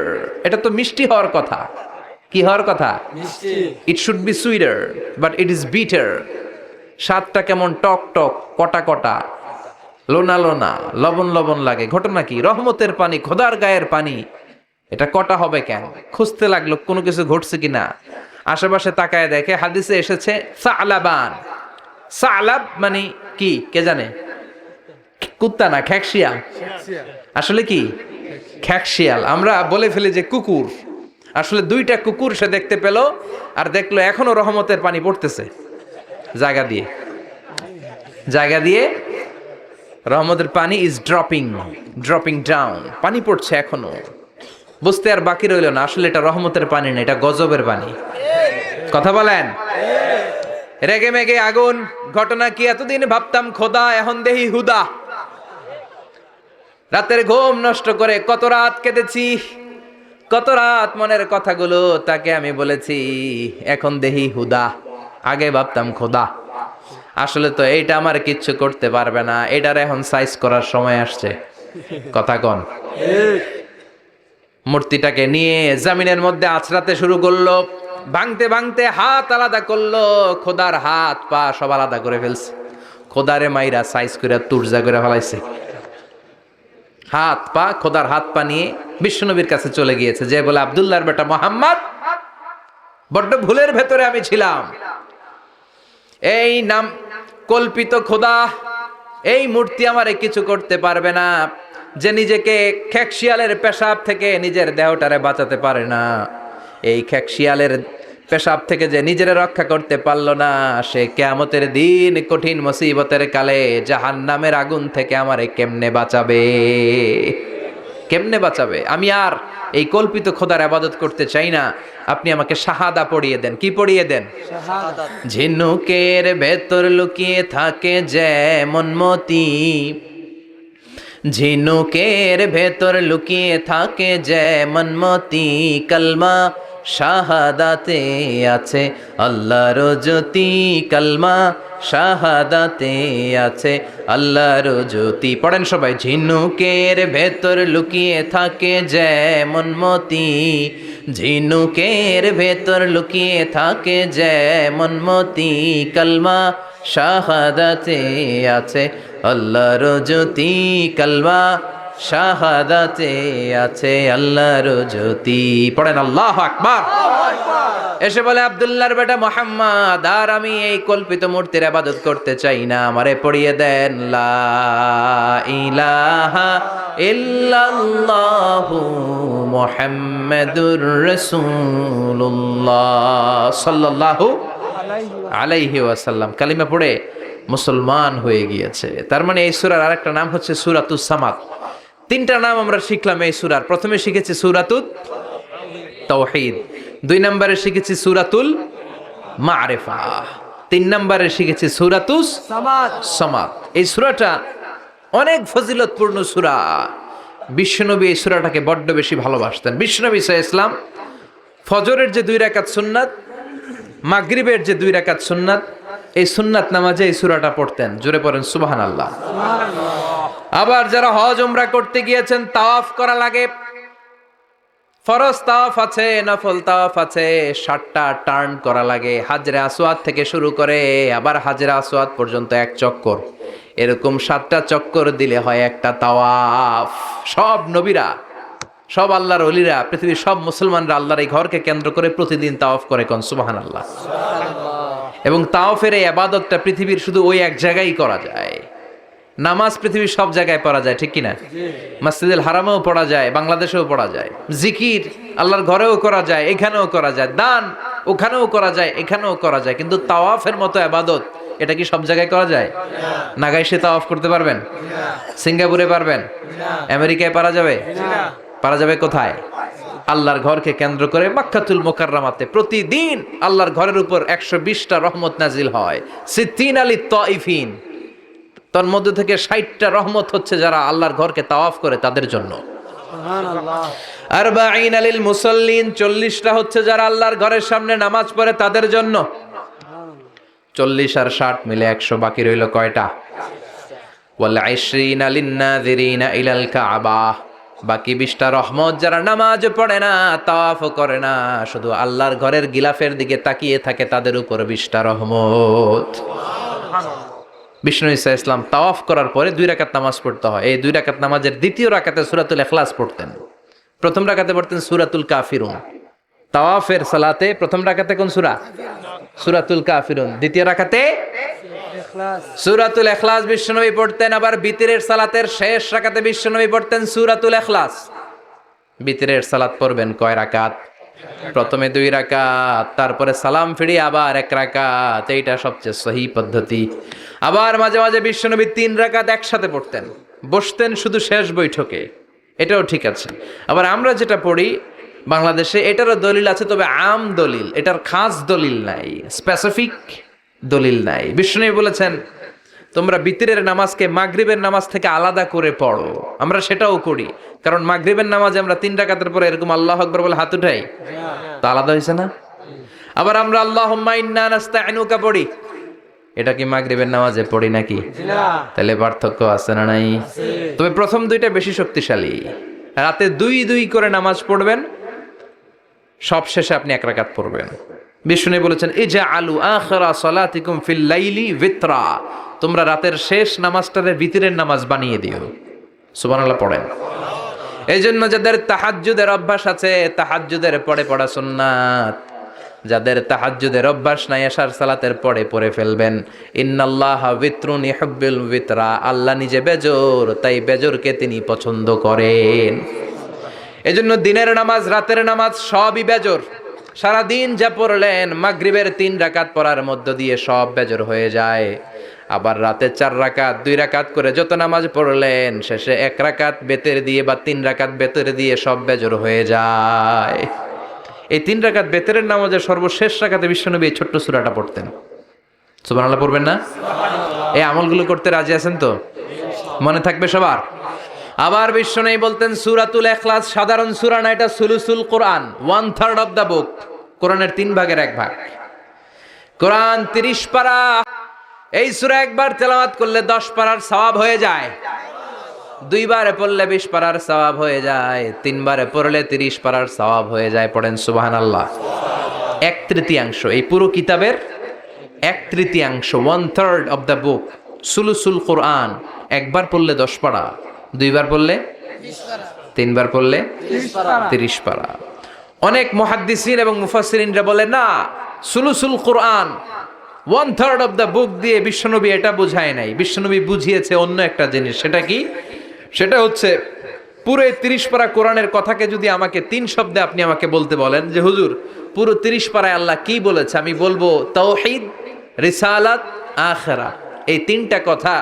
এটা তো মিষ্টি হওয়ার কথা। কি হওয়ার কথা? মিষ্টি। It should be sweeter, but it is bitter. স্বাদটা কেমন টক টক, কটা কটা, লোনা লোনা, লবণ লবণ লাগে। ঘটনা কি? রহমতের পানি, খোদার গায়ের পানি, এটা কটা হবে কেন? খুঁজতে লাগলো কোনো কিছু ঘটছে কিনা। আশেপাশে তাকায় দেখে হাদিসে এসেছে সালাবান। সালাব মানে কি কে জানে? কুত্তা না, খ্যাকশিয়াল। আসলে কি? খ্যাকশিয়াল। আমরা বলে ফেলি যে কুকুর, আসলে দুইটা কুকুর সে দেখতে পেল, আর দেখলো এখনো রহমতের পানি পড়তেছে জায়গা দিয়ে, জায়গা দিয়ে রহমতের পানি ইজ ড্রপিং ডাউন। পানি পড়ছে এখনো। বুঝতে আর বাকি রইল না, আসলে এটা রহমতের পানি না, এটা গজবের পানি। কথা বলেন। রেগে মেগে আগুন। ঘটনা কি? এতদিন ভাবতাম খোদা, এখন দেহি হুদা। রাতের ঘুম নষ্ট করে কত রাত কেঁদেছি, কত রাত মনের কথাগুলো তাকে আমি বলেছি, এখন দেহি হুদা। আগে ভাবতাম খোদা, আসলে তো এইটা আমার কিচ্ছু করতে পারবে না, এটার এখন সাইজ করার সময় আসছে। কথা কন। মূর্তিটাকে নিয়ে জমিনের মধ্যে আছড়াতে শুরু করলো, ভাঙতে ভাঙতে হাত আলাদা করলো, খোদার হাত পা সব আলাদা করে ফেলছে। খোদারে মাইরা সাইজ করে তুরজা করে ফেলাইছে। হাত পা, খোদার হাত পা নিয়ে বিশ্বনবীর কাছে চলে গিয়েছে, যে বলে আব্দুল্লাহর বেটা মোহাম্মদ, বড্ড ভুলের ভেতরে আমি ছিলাম। এই নাম কল্পিত খোদা, এই মূর্তি আমারে কিছু করতে পারবে না। যে নিজেকে খ্যাকশিয়ালের পেশাব থেকে নিজের দেহটারে বাঁচাতে পারে না, এই খ্যাকশিয়ালের পেশাব থেকে যে নিজের রক্ষা করতে পারলো না, সে কিয়ামতের দিন কঠিন মুসিবতের কালে জাহান্নামের আগুন থেকে আমারে কেমনে বাঁচাবে? কেমনে বাঁচাবে? আমি আর এই কল্পিত খোদার ইবাদত করতে চাই না। আপনি আমাকে শাহাদা পড়িয়ে দেন। কি পড়িয়ে দেন? শাহাদাত। ঝিনুকের ভেতর লুকিয়ে থাকে যেমন মতি, ঝিনুকের ভেতর লুকিয়ে থাকে যেমন মতি, কলমা শাহাদাতে আছে আল্লাহর জ্যোতি, কলমা শাহাদাতে আছে আল্লাহর জ্যোতি। পড়েন সবাই। ঝিনুকের ভেতর লুকিয়ে থাকে যেমন মতি, ঝিনুকের ভেতর লুকিয়ে থাকে যেমন মতি, কালমা শাহাদাতে আছে আল্লাহর জ্যোতি, কালমা শাহাদাতে আছে আল্লাহর জ্যোতি। পড়েন আল্লাহু আকবার। এসে বলে আব্দুল্লাহর বেটা মোহাম্মদ, আর আমি এই কল্পিত মূর্তির ইবাদত করতে চাই না, আমারে পড়িয়ে দেন লা ইলাহা ইল্লাল্লাহু মুহাম্মাদুর রাসূলুল্লাহ সাল্লাল্লাহু আলাইহি ওয়াসাল্লাম। কালিমা পড়ে মুসলমান হয়ে গিয়েছে। তার মানে এই সূরার আরেকটা নাম হচ্ছে সূরাতুস সামাদ। তিনটা নাম আমরা শিখলাম এই সূরার। প্রথমে শিখেছি সূরাতুত তাওহীদ, 2 নম্বরে শিখেছি সূরাতুল মারিফা, 3 নম্বরে শিখেছি সূরাতুস সামাদ। এই সূরাটা অনেক ফজিলতপূর্ণ সূরা। বিশ্বনবী এই সূরাটাকে বড্ড বেশি ভালোবাসতেন। বিশ্বনবী সাল্লাল্লাহু আলাইহি ওয়াসাল্লাম ফজরের যে 2 রাকাত সুন্নাত, মাগরিবের যে 2 রাকাত সুন্নাত, এই সুন্নাত নামাজে এই সূরাটা পড়তেন। জোরে পড়েন সুবহানাল্লাহ। আবার যারা হজ উমরা করতে গিয়েছেন, তাওয়াফ করা লাগে, ফরজ তাওয়াফ আছে, নফল তাওয়াফ আছে, 7টা টার্ন করা লাগে। হাজরে আসওয়াদ থেকে শুরু করে আবার হাজরে আসওয়াদ পর্যন্ত 1 চক্কর, এরকম 7টা চক্কর দিলে হয় একটা তাওয়াফ। সব নবীরা, সব আল্লাহর ওলিরা, পৃথিবীর সব মুসলমানরা আল্লাহর এই ঘরকে কেন্দ্র করে প্রতিদিন তাওয়াফ করে, কোন সুবহানাল্লাহ। এবং তাওয়াফের এই ইবাদতটা পৃথিবীর শুধু ওই এক জায়গায় করা যায়। নামাজ পৃথিবীর সব জায়গায় পড়া যায়, ঠিক কিনা? মসজিদুল হারামেও পড়া যায়, বাংলাদেশেও পড়া যায়। জিকির আল্লাহর ঘরেও করা যায়, এখানেও করা যায়। দান ওখানেও করা যায়, এখানেও করা যায়। কিন্তু তাওয়াফের মতো ইবাদত, এটা কি সব জায়গায় করা যায়? নাগাইশে তাওয়াফ করতে পারবেন? সিঙ্গাপুরে পারবেন? আমেরিকায় পারা যাবে? পারা যাবে কোথায়? আল্লাহর ঘরকে কেন্দ্র করে মক্কাতুল মুকাররমাতে প্রতিদিন আল্লাহর ঘরের উপর 120টা রহমত নাজিল হয়। সিদ্দিন আলী তাইফিন, তার মধ্যে থেকে 60টা রহমত হচ্ছে যারা আল্লাহর ঘরকে তাওয়াফ করে তাদের জন্য। সুবহানাল্লাহ। আরবাঈন লিল মুসাল্লিন, 40টা হচ্ছে যারা আল্লাহর ঘরের সামনে নামাজ পড়ে তাদের জন্য। 40 আর 60 মিলে 100, বাকি রইল কয়টা? ওয়াল 20 লিন নাযিরিনা ইলাল কাবা, বাকি 20টা রহমত যারা নামাজ পড়ে না, তাওয়াফ করে না, শুধু আল্লাহর ঘরের গিলাফের দিকে তাকিয়ে থাকে, তাদের উপর 20টা রহমত। বিষ্ণু ঈসা ইসলাম তাওয়াফ করার পরে 2 রাকাত নামাজ পড়তে হয়। এই 2 রাকাত নামাজের দ্বিতীয় রাকাতে সূরাতুল ইখলাস পড়তেন, প্রথম রাকাতে পড়তেন সূরাতুল কাফিরুন। তাওয়াফের সালাতে প্রথম রাকাতে কোন সূরা? সূরাতুল কাফিরুন। দ্বিতীয় রাকাতে সূরাতুল ইখলাস বিশ্বনবী পড়তেন। আবার বিতরের সালাতের শেষ রাকাতে বিশ্বনবী পড়তেন সূরাতুল ইখলাস। বিতরের সালাত পড়বেন কয় রাকাত? প্রথমে 2 রাকাত, তারপরে সালাম ফিরিয়ে আবার 1 রাকাত। এইটা সবচেয়ে সহি পদ্ধতি। আবার মাঝে মাঝে বিশ্বনবী 3 রাকাত একসাথে পড়তেন, বসতেন শুধু শেষ বৈঠকে, এটাও ঠিক আছে। আবার আমরা যেটা পড়ি বাংলাদেশে, এটারও দলিল আছে, তবে আম দলিল, এটার খাস দলিল নাই, স্পেসিফিক দলিল নাই। বিষ্ণু বলেছেন তোমরা বিতরের নামাজকে মাগরিবের নামাজ থেকে আলাদা করে পড়ো। আমরা সেটাও করি, কারণ মাগরিবের নামাজে আমরা 3 রাকাতের পরে এরকম আল্লাহু আকবার বলে হাত উঠাই, তা আলাদা হয়েছে না? আবার আমরা আল্লাহুম্মা ইন্না নাস্তাইনুকা পড়ি, এটা কি মাগরিবের নামাজে পড়ি নাকি? তাহলে পার্থক্য আছে না নাই? তবে প্রথম 2টা বেশি শক্তিশালী। রাতে 2 করে নামাজ পড়বেন, সব শেষে আপনি 1 রাকাত পড়বেন। বিষ্ণু বলেছেন ইজআলু আখিরা সালাতিকুম ফিল লাইলি বিতরা, তোমরা রাতের শেষ নামাজটারে বিতরের নামাজ বানিয়ে দিও। সুবহানাল্লাহ পড়েন। এই জন্য যাদের তাহাজ্জুদের অভ্যাস আছে, তাহাজ্জুদের পড়া সুন্নাত। যাদের তাহাজ্জুদের অভ্যাস নাই, এশার সালাতের পড়ে ফেলবেন। ইন্নাল্লাহা বিতরুন ইউহিব্বুল বিতরা, আল্লাহ নিজে বেজোর, তাই বেজোরকে তিনি পছন্দ করেন। এজন্য দিনের নামাজ, রাতের নামাজ সবই বেজোর। সারা দিন যা পড়লেন, মাগরিবের 3 রাকাত পড়ার মধ্য দিয়ে সব বেজোর হয়ে যায়। আবার রাতে 4 রাকাত, 2 রাকাত করে যত নামাজ পড়লেন, শেষে 1 রাকাত বেতের দিয়ে বা 3 রাকাত বেতের দিয়ে সব বেজোর হয়ে যায়। এই 3 রাকাত বেতেরের নামাজের সর্বশেষ রাকাতে বিশ্বনবী এই ছোট্ট সূরাটা পড়তেন। সুবহানাল্লাহ পড়বেন না? এই আমলগুলো করতে রাজি আছেন তো? মনে থাকবে সবার? আবার বিশ্বনবী বলতেন সূরাতুল ইখলাস সাধারণ সূরা না, এটা সুলুসুল কোরআন, 1/3 অফ দা বুক। কোরআনের 3 ভাগের 1 ভাগ। কোরআন 30 পারা। এই সূরা একবার তেলাওয়াত করলে 10 পারার সওয়াব হয়ে যায়। দুইবারে পড়লে 20 পারার সওয়াব হয়ে যায়, তিনবারে পড়লে 30 পারার সওয়াব হয়ে যায়। পড়েন সুবহানাল্লাহ। 1/3 এই পুরো কিতাবের 1/3, 1/3 অফ দ্য বুক, সুলুসুল কোরআন। একবার পড়লে 10 পারা, দুইবার পড়লে 20 পারা, তিনবার পড়লে 30 30 পারা। অনেক মুহাদ্দিসিন এবং মুফাসসিরিনরা বলে না, সুলুসুল কোরআন 1/3 অফ দ্য বুক দিয়ে বিশ্বনবী এটা বুঝায় নাই। বিশ্বনবী বুঝিয়েছে অন্য একটা জিনিস। সেটা কি? সেটা হচ্ছে পুরো 30 পারা কোরআনের কথাকে যদি আমাকে 3 শব্দে আপনি আমাকে বলতে বলেন যে হুজুর পুরো 30 পারায় আল্লাহ কি বলেছে, আমি বলবো তাওহীদ, রিসালাত, আখিরা। এই 3টা কথা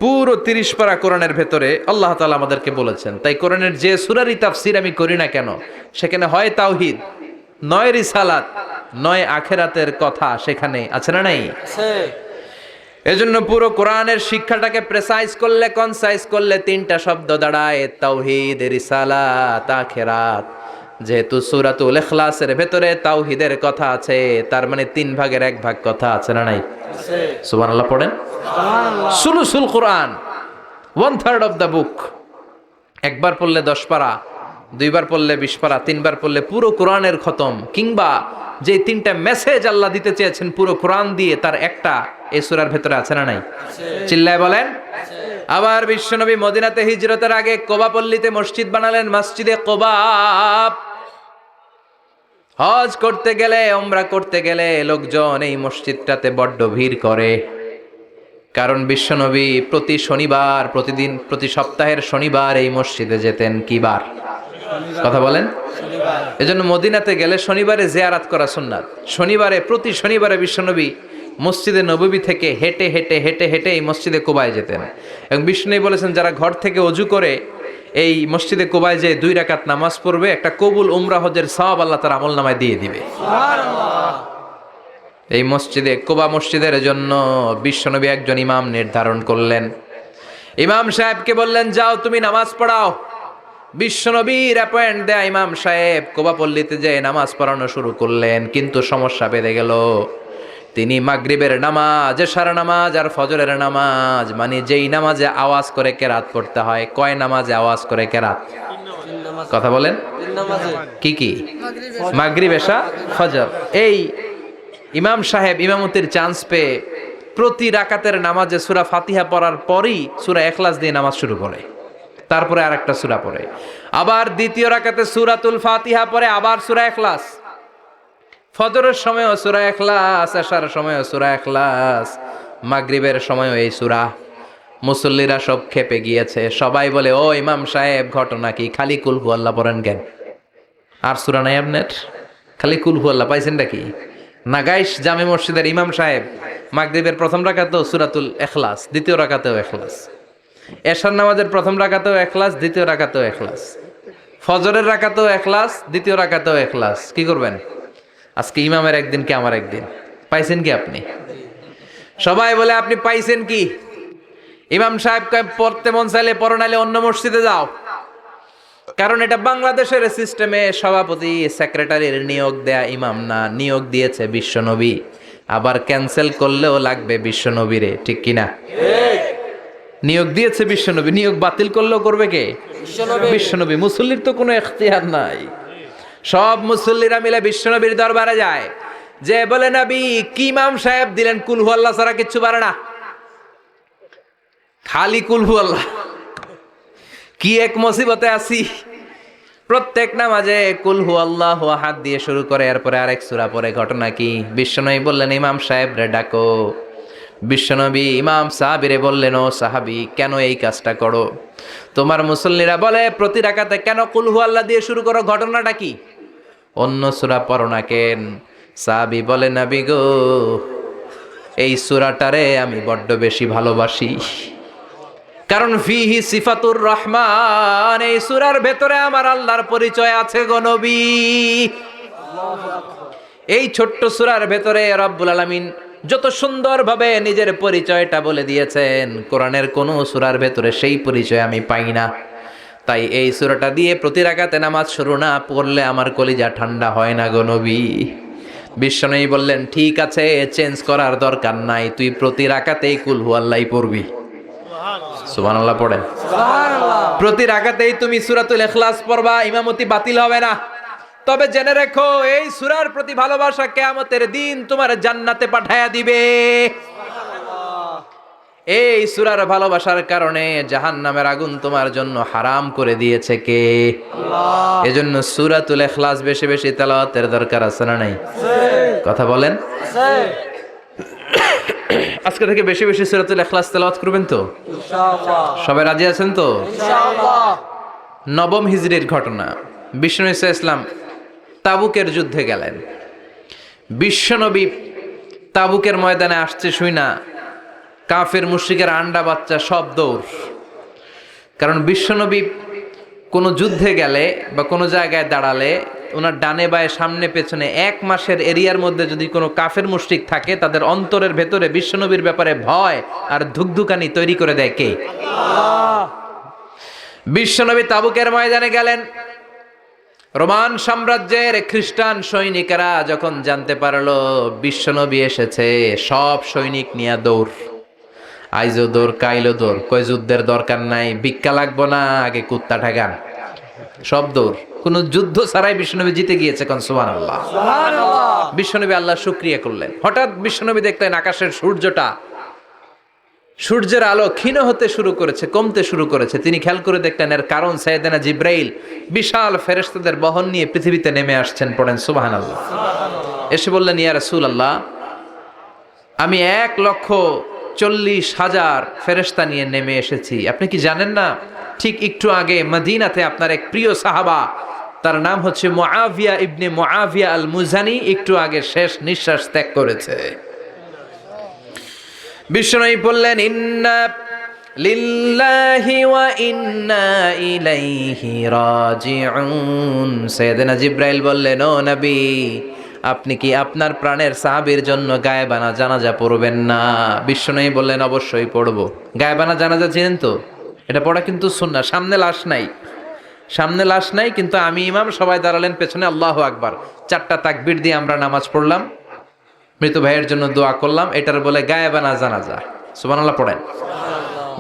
পুরো 30 পারা কোরআনের ভেতরে আল্লাহ তাআলা আমাদেরকে বলেছেন। তাই কোরআনের যে সূরারই তাফসীর আমি করি না কেন, সেখানে হয় তাওহীদ, নয় রিসালাত, নয় আখিরাতের কথা সেখানে আছে না নাই? আছে। এজন্য পুরো কোরআনের শিক্ষাটাকে প্রেসাইজ করলে, কনসাইজ করলে 3টা শব্দ দাঁড়ায়, তাওহীদ, রিসালাত, আখিরাত। যেহেতু সূরাতুল ইখলাসের ভেতরে তাওহীদের কথা আছে, তার মানে 3 ভাগের 1 ভাগ কথা আছে না নাই? আছে। সুবহানাল্লাহ পড়েন। সুবহানাল্লাহ। সুলুসুল কোরআন 1/3 অফ দ্য বুক। একবার পড়লে 10 পারা, দুইবার পড়লে 20 পারা, তিনবার পড়লে পুরো কোরআনের খতম। কিংবা যে 3টা মেসেজ আল্লাহ দিতে চেয়েছেন পুরো কোরআন দিয়ে, তার একটা এই সূরার ভেতরে আছে না নাই? চিল্লায় বলেন। আবার বিশ্বনবী মদিনাতে হিজরতের আগে কোবা পল্লীতে মসজিদ বানালেন, মসজিদে কোবা। হজ করতে গেলে, উমরা করতে গেলে লোকজন এই মসজিদটাতে বড্ড ভিড় করে। কারণ বিশ্বনবী প্রতি শনিবার, প্রতিদিন, প্রতি সপ্তাহের শনিবার এই মসজিদে যেতেন। কি বার? কথা বলেন। এজন্য মদিনাতে গেলে শনিবারে জিয়ারাত করা সুন্নাত। শনিবারে, প্রতি শনিবারে বিশ্বনবী মসজিদে নববী থেকে হেঁটে হেঁটে হেঁটে হেঁটে এই মসজিদে কোবায় যেতেন। এবং বিষ্ণু বলেছেন যারা ঘর থেকে অজু করে এই মসজিদে কোবায় যে 2 রাকাত নামাজ পড়বে, একটা কবুল উমরা হজের সওয়াব আল্লাহ তার আমল নামায় দিয়ে দিবে। এই মসজিদে, কোবা মসজিদের জন্য বিশ্বনবী একজন ইমাম নির্ধারণ করলেন। ইমাম সাহেবকে বললেন যাও তুমি নামাজ পড়াও। বিশ্বনবীর অ্যাপয়েন্ট দেয়া ইমাম সাহেব কোবা পল্লীতে যেয়ে নামাজ পড়ানো শুরু করলেন। কিন্তু সমস্যা বেড়ে গেল। তিনি মাগরিবের নামাজ, এশার নামাজ আর ফজরের নামাজ, মানে যেই নামাজে আওয়াজ করে কেরাত পড়তে হয়, কয় নামাজে আওয়াজ করে কেরাত? কথা বলেন। 3 নামাজে। কি কি? মাগরিব, মাগরিব, এশা, ফজর। এই ইমাম সাহেব ইমামতির চান্স পেয়ে প্রতি রাকাতের নামাজে সূরা ফাতিহা পড়ার পরই সূরা ইখলাস দিয়ে নামাজ শুরু করে, তারপরে আরেকটা সূরা পড়ে, আবার দ্বিতীয় রাকাতে সূরাতুল ফাতিহা পড়ে, আবার সূরা ইখলাস। ফজরের সময়ও সূরা ইখলাস, এশার সময়ও সূরা ইখলাস, মাগরিবের সময়ও এই সূরা। মুসল্লিরা সব খেপে গিয়েছে। সবাই বলে ও ইমাম সাহেব ঘটনা কি? খালি কুল হু আল্লাহ পড়েন কেন? আর সূরা নাই আপনার? খালি কুল হু আল্লাহ পাইছেন নাকি? নাগাইশ জামে মসজিদের ইমাম সাহেব মাগরিবের প্রথম রাকাতেও সূরাতুল ইখলাস, দ্বিতীয় রাকাতেও ইখলাস, এশার নামাজের প্রথম রাকাতেও ইখলাস, দ্বিতীয় রাকাতেও ইখলাস, ফজরের রাকাতেও ইখলাস, দ্বিতীয় রাকাতেও ইখলাস। কি করবেন? আজকে ইমামের একদিন কি আমার একদিন। পাইছেন কি আপনি? সবাই বলে আপনি পাইছেন কি? ইমাম সাহেব কয় পড়তে মন চাইলে পড়ো, নাইলে অন্য মসজিদে যাও। কারণ এটা বাংলাদেশের সিস্টেমে সভাপতি সেক্রেটারির নিয়োগ দেয়া ইমাম না, নিয়োগ দিয়েছে বিশ্বনবী। আবার ক্যান্সেল করলেও লাগবে বিশ্বনবীরে, ঠিক কিনা? নিয়োগ দিয়েছে বিশ্বনবী, নিয়োগ বাতিল করলেও করবে কে? বিশ্বনবী। মুসল্লির তো কোনো এখতিয়ার নাই। সব মুসল্লিরা মিলে বিশ্বনবীর দরবারে যায়, যে বলে নবী কি ইমাম সাহেব দিলেন কুল হু আল্লাহ ছাড়া কিচ্ছু পারে না, খালি কুল হু আল্লাহ। কি এক মুসিবতে আছি। প্রত্যেক নামাজে কুল হু আল্লাহু আহাদ দিয়ে শুরু করে, এরপরে আরেক সূরা পড়ে। ঘটনা কি? বিশ্বনবী বললেন ইমাম সাহেব রে ডাকো। বিশ্বনবী ইমাম সাহাবীরে বললেন ও সাহাবী কেন এই কাজটা করো? তোমার মুসল্লিরা বলে প্রতি রাকাতে কেন কুল হু আল্লাহ দিয়ে শুরু করো, ঘটনাটা কি? অন্য সূরা পড়ো না কেন? সাহাবী বলে নবী গো এই সূরাটারে আমি বড্ড বেশি ভালোবাসি, কারণ ফিহি সিফাতুর রহমান, এই সূরার ভেতরে আমার আল্লাহর পরিচয় আছে গো নবী। এই ছোট্ট সূরার ভেতরে রব্বুল আলামিন যত সুন্দরভাবে নিজের পরিচয়টা বলে দিয়েছেন, কোরআনের কোন সূরার ভেতরে সেই পরিচয় আমি পাই না। তাই এই সূরাটা দিয়ে প্রতি রাকাতে নামাজ শুরু না পড়লে আমার কলিজা ঠান্ডা হয় না গো নবী। বিশ্বনবী বললেন ঠিক আছে, চেঞ্জ করার দরকার নাই, তুই প্রতি রাকাতেই কুল হু আল্লাহই পড়বি। সুবহানাল্লাহ পড়েন। সুবহানাল্লাহ। প্রতি রাকাতেই তুমি সূরাতুল ইখলাস পড়বা, ইমামতি বাতিল হবে না। তবে জেনে রেখো এই সূরার প্রতি ভালোবাসা কিয়ামতের দিন তোমার জান্নাতে পাঠায়া দিবে। এই সূরার ভালোবাসার কারণে জাহান্নামের আগুন তোমার জন্য হারাম করে দিয়েছে কে? আল্লাহ। এজন্য সূরাতুল ইখলাস বেশি বেশি তেলাওয়াতের দরকার আছে না নাই? কথা বলেন। আজকে থেকে বেশি বেশি সূরাতুল ইখলাস তেলাওয়াত করবেন তো? ইনশাআল্লাহ। সবাই রাজি আছেন তো? ইনশাআল্লাহ। নবম হিজরির ঘটনা। বিষ্ণু ঈসা ইসলাম তাবুকের যুদ্ধে গেলেন। বিশ্বনবী তাবুকের ময়দানে আসছে শুই না কাফের মুশরিকের আন্ডা বাচ্চা সব দৌড়। কারণ বিশ্বনবী কোনো যুদ্ধে গেলে বা কোনো জায়গায় দাঁড়ালে ওনার ডানে বায়ে সামনে পেছনে 1 মাসের এরিয়ার মধ্যে যদি কোনো কাফের মুশরিক থাকে তাদের অন্তরের ভেতরে বিশ্বনবীর ব্যাপারে ভয় আর ধুকধুকানি তৈরি করে দেয় কে? আল্লাহ। বিশ্বনবী তাবুকের ময়দানে গেলেন। রোমান সাম্রাজ্যের খ্রিস্টান সৈনিকেরা যখন জানতে পারলো বিশ্বনবী এসেছে, সব সৈনিক নিয়ে দৌড়। আইজো দৌড়, কাইলো দৌড়, কই যুদ্ধের দরকার নাই, ভিক্ষা লাগবো না, আগে কুত্তা ঠেকান। সব দৌড়, কোনো যুদ্ধ ছাড়াই বিশ্বনবী জিতে গিয়েছে। কোন সুবহানাল্লাহ। সুবহানাল্লাহ। বিশ্বনবী আল্লাহ শুকরিয়া করলেন। হঠাৎ বিশ্বনবী দেখলেন আকাশের সূর্যের আলো ক্ষীণ হতে শুরু করেছে, কমতে শুরু করেছে। তিনি খেয়াল করে দেখলেন এর কারণ সাইয়েদনা জিব্রাইল বিশাল ফেরেশতাদের বহন নিয়ে পৃথিবীতে নেমে আসছেন। পড়েন সুবহানাল্লাহ। এসে বললেন ইয়া রাসূলুল্লাহ, আমি 1,40,000 ফেরেশতা নিয়ে নেমে এসেছি। আপনি কি জানেন না ঠিক একটু আগে মদিনাতে আপনার এক প্রিয় সাহাবা, তার নাম হচ্ছে মুআবিয়া ইবনে মুআবিয়া আল মুজানি, একটু আগে শেষ নিঃশ্বাস ত্যাগ করেছে। বিষ্ণু বললেন ইন্না লিল্লাহি ওয়া ইন্না ইলাইহি রাজিউন। সাইয়েদনা জিব্রাইল বললেন, ও নবী, আপনি কি আপনার প্রাণের সাহাবীর জন্য গায়েবানা জানাজা পড়বেন না? বিষ্ণু বললেন অবশ্যই পড়ব। গায়েবানা জানাজা চিনেন তো? এটা পড়া কিন্তু সুন্নাহ। সামনে লাশ নাই কিন্তু আমি ইমাম, সবাই দাঁড়ালেন পেছনে, আল্লাহু আকবার 4টা তাকবীর দিয়ে আমরা নামাজ পড়লাম, মৃত ভাইয়ের জন্য দোয়া করলাম। এটার বলে গায়েবানা জানাজা। সুবহানাল্লাহ পড়েন।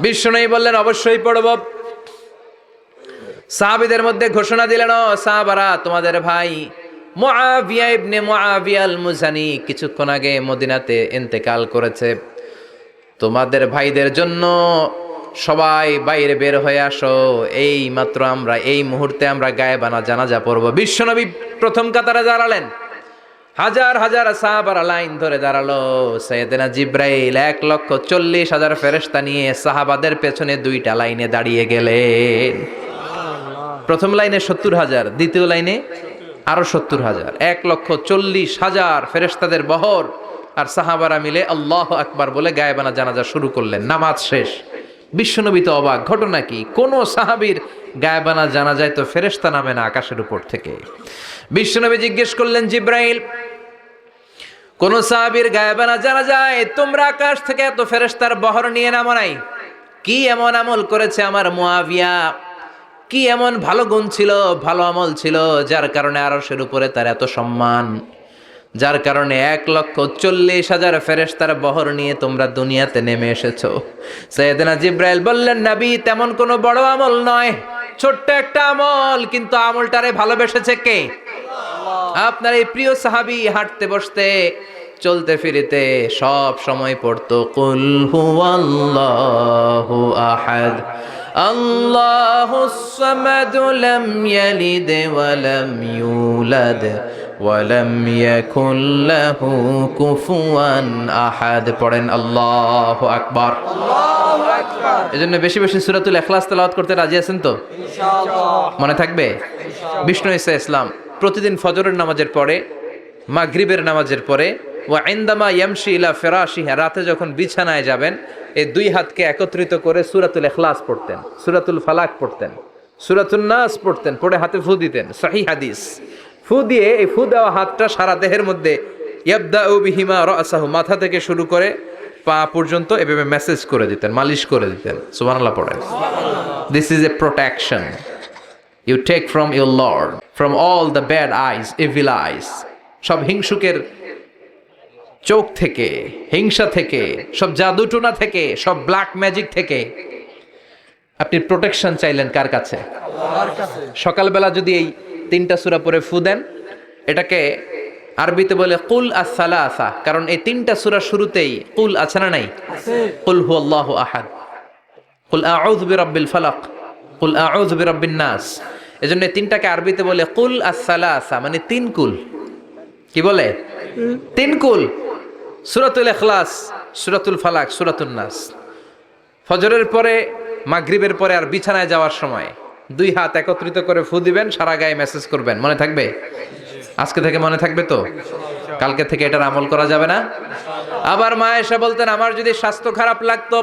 বিষ্ণু বললেন অবশ্যই পড়ব। সাহাবীদের মধ্যে ঘোষণা দিলেন, ও সাহাবারা, তোমাদের ভাই মুআবিয়া ইবনে মুআবিয়া আল মুজানি কিছুক্ষণ আগে মদিনাতে ইন্তেকাল করেছে। তোমাদের ভাইদের জন্য সবাই বাইরে বের হয়ে আসো, এই মাত্র আমরা এই মুহূর্তে আমরা গায়েবানা জানাজা পড়ব। বিশ্বনবী প্রথম কাতারে দাঁড়ালেন। হাজার হাজার সাহাবারা লাইন ধরে দাঁড়ালো। সাইয়েদনা জিব্রাইল 1,40,000 ফেরেশতা নিয়ে সাহাবাদের পেছনে 2টা লাইনে দাঁড়িয়ে গেলেন। প্রথম লাইনে 70,000, দ্বিতীয় লাইনে আরো 70,000, 1,40,000 ফেরেশতাদের বহর। আর সাহাবারা মিলে আল্লাহু আকবার বলে গায়েবানা জানাজা শুরু করলেন। নামাজ শেষ। বিশ্বনবী তো অবাক, ঘটনা কি? কোন সাহাবীর গায়েবানা জানাজায় তো ফেরেশতা নামে না আকাশের উপর থেকে। বিশ্বনবী জিজ্ঞেস করলেন, জিব্রাইল, কোন সাহাবীর গায়েবানা জানাজায় তোমরা আকাশ থেকে এত ফেরেশতার বহর নিয়ে নামো নাই? কি এমন আমল করেছে আমার মুআবিয়া? কি এমন ভালো গুণ ছিল, ভালো আমল ছিল যার কারণে আরশের উপরে তার এত সম্মান, যার কারণে 1,40,000 ফেরেশতার বহর নিয়ে তোমরা দুনিয়াতে নেমে এসেছো? সাইয়েদনা জিব্রাইল বললেন, নবী, তেমন কোনো বড় আমল নয়, ছোট্ট একটা আমল, কিন্তু আমলটারে ভালোবেসেছে কে? আপনার এই প্রিয় সাহাবী হাঁটতে বসতে চলতে ফিরিতে সব সময় পড়তো কুল হুয়াল্লাহু আহাদ আল্লাহুস সামাদ লাম ইয়ালিদ ওয়া লাম ইউলাদ ওয়া লাম ইয়াকুল লাহু কুফুয়ান আহাদ। পড়েন আল্লাহু আকবার। আল্লাহু আকবার। এজন্য বেশি বেশি সূরাতুল ইখলাস তেলাওয়াত করতে রাজি আছেন তো? ইনশাআল্লাহ। মনে থাকবে? বিষ্ণু ঈসা ইসলাম প্রতিদিন ফজরের নামাজের পরে, মাগরিবের নামাজের পরে, ওয়া ইনদামা ইয়ামশি ইলা ফিরাশিহি, রাতে যখন বিছানায় যাবেন, এই 2 হাতকে একত্রিত করে সূরাতুল ইখলাস পড়তেন, সূরাতুল ফালাক পড়তেন, সূরাতুন নাস পড়তেন, পড়ে হাতে ফু দিতেন। সহিহ হাদিস। ফু দিয়ে এই ফু দেওয়া হাতটা সারা দেহের মধ্যে ইয়াবদাউ বিহিমা রাসাহু, মাথা থেকে শুরু করে পা পর্যন্ত এভাবে মেসেজ করে দিতেন, মালিশ করে দিতেন। সুবহানাল্লাহ পড়েন। This is a protection you take from your Lord, from all the bad eyes, evil eyes, সব হিংসুকের চোখ থেকে, হিংসা থেকে, সব জাদুটোনা থেকে, সব ব্ল্যাক ম্যাজিক থেকে আপনি প্রোটেকশন চাইলেন কার কাছে? আল্লাহর কাছে। সকালবেলা যদি এই 3টা সূরা পড়ে ফু দেন, এটাকে আরবিতে বলে কুল আস-সালাসা, কারণ এই 3টা সূরার শুরুতেই কুল আছে না নাই? আছে। কুল হুয়াল্লাহু আহাদ, কুল আউযু বিরাব্বিল ফালাক, কুল আউযু বিরাব্বিন নাস। এজন্য এই 3টাকে আরবিতে বলে কুল আস-সালাসা, মানে 3 কুল। কি বলে? 3 কুল। সূরাতুল ইখলাস, সূরাতুল ফালাক, সূরাতুন নাস। ফজরের পরে, মাগরিবের পরে আর বিছানায় যাওয়ার সময় 2 হাত একত্রিত করে ফু দিবেন, সারা গায়ে মেসেজ করবেন। মনে থাকবে? আজকে থেকে মনে থাকবে তো? কালকে থেকে এটার আমল করা যাবে না? আবার মা এসে বলতেন, আমার যদি স্বাস্থ্য খারাপ লাগতো,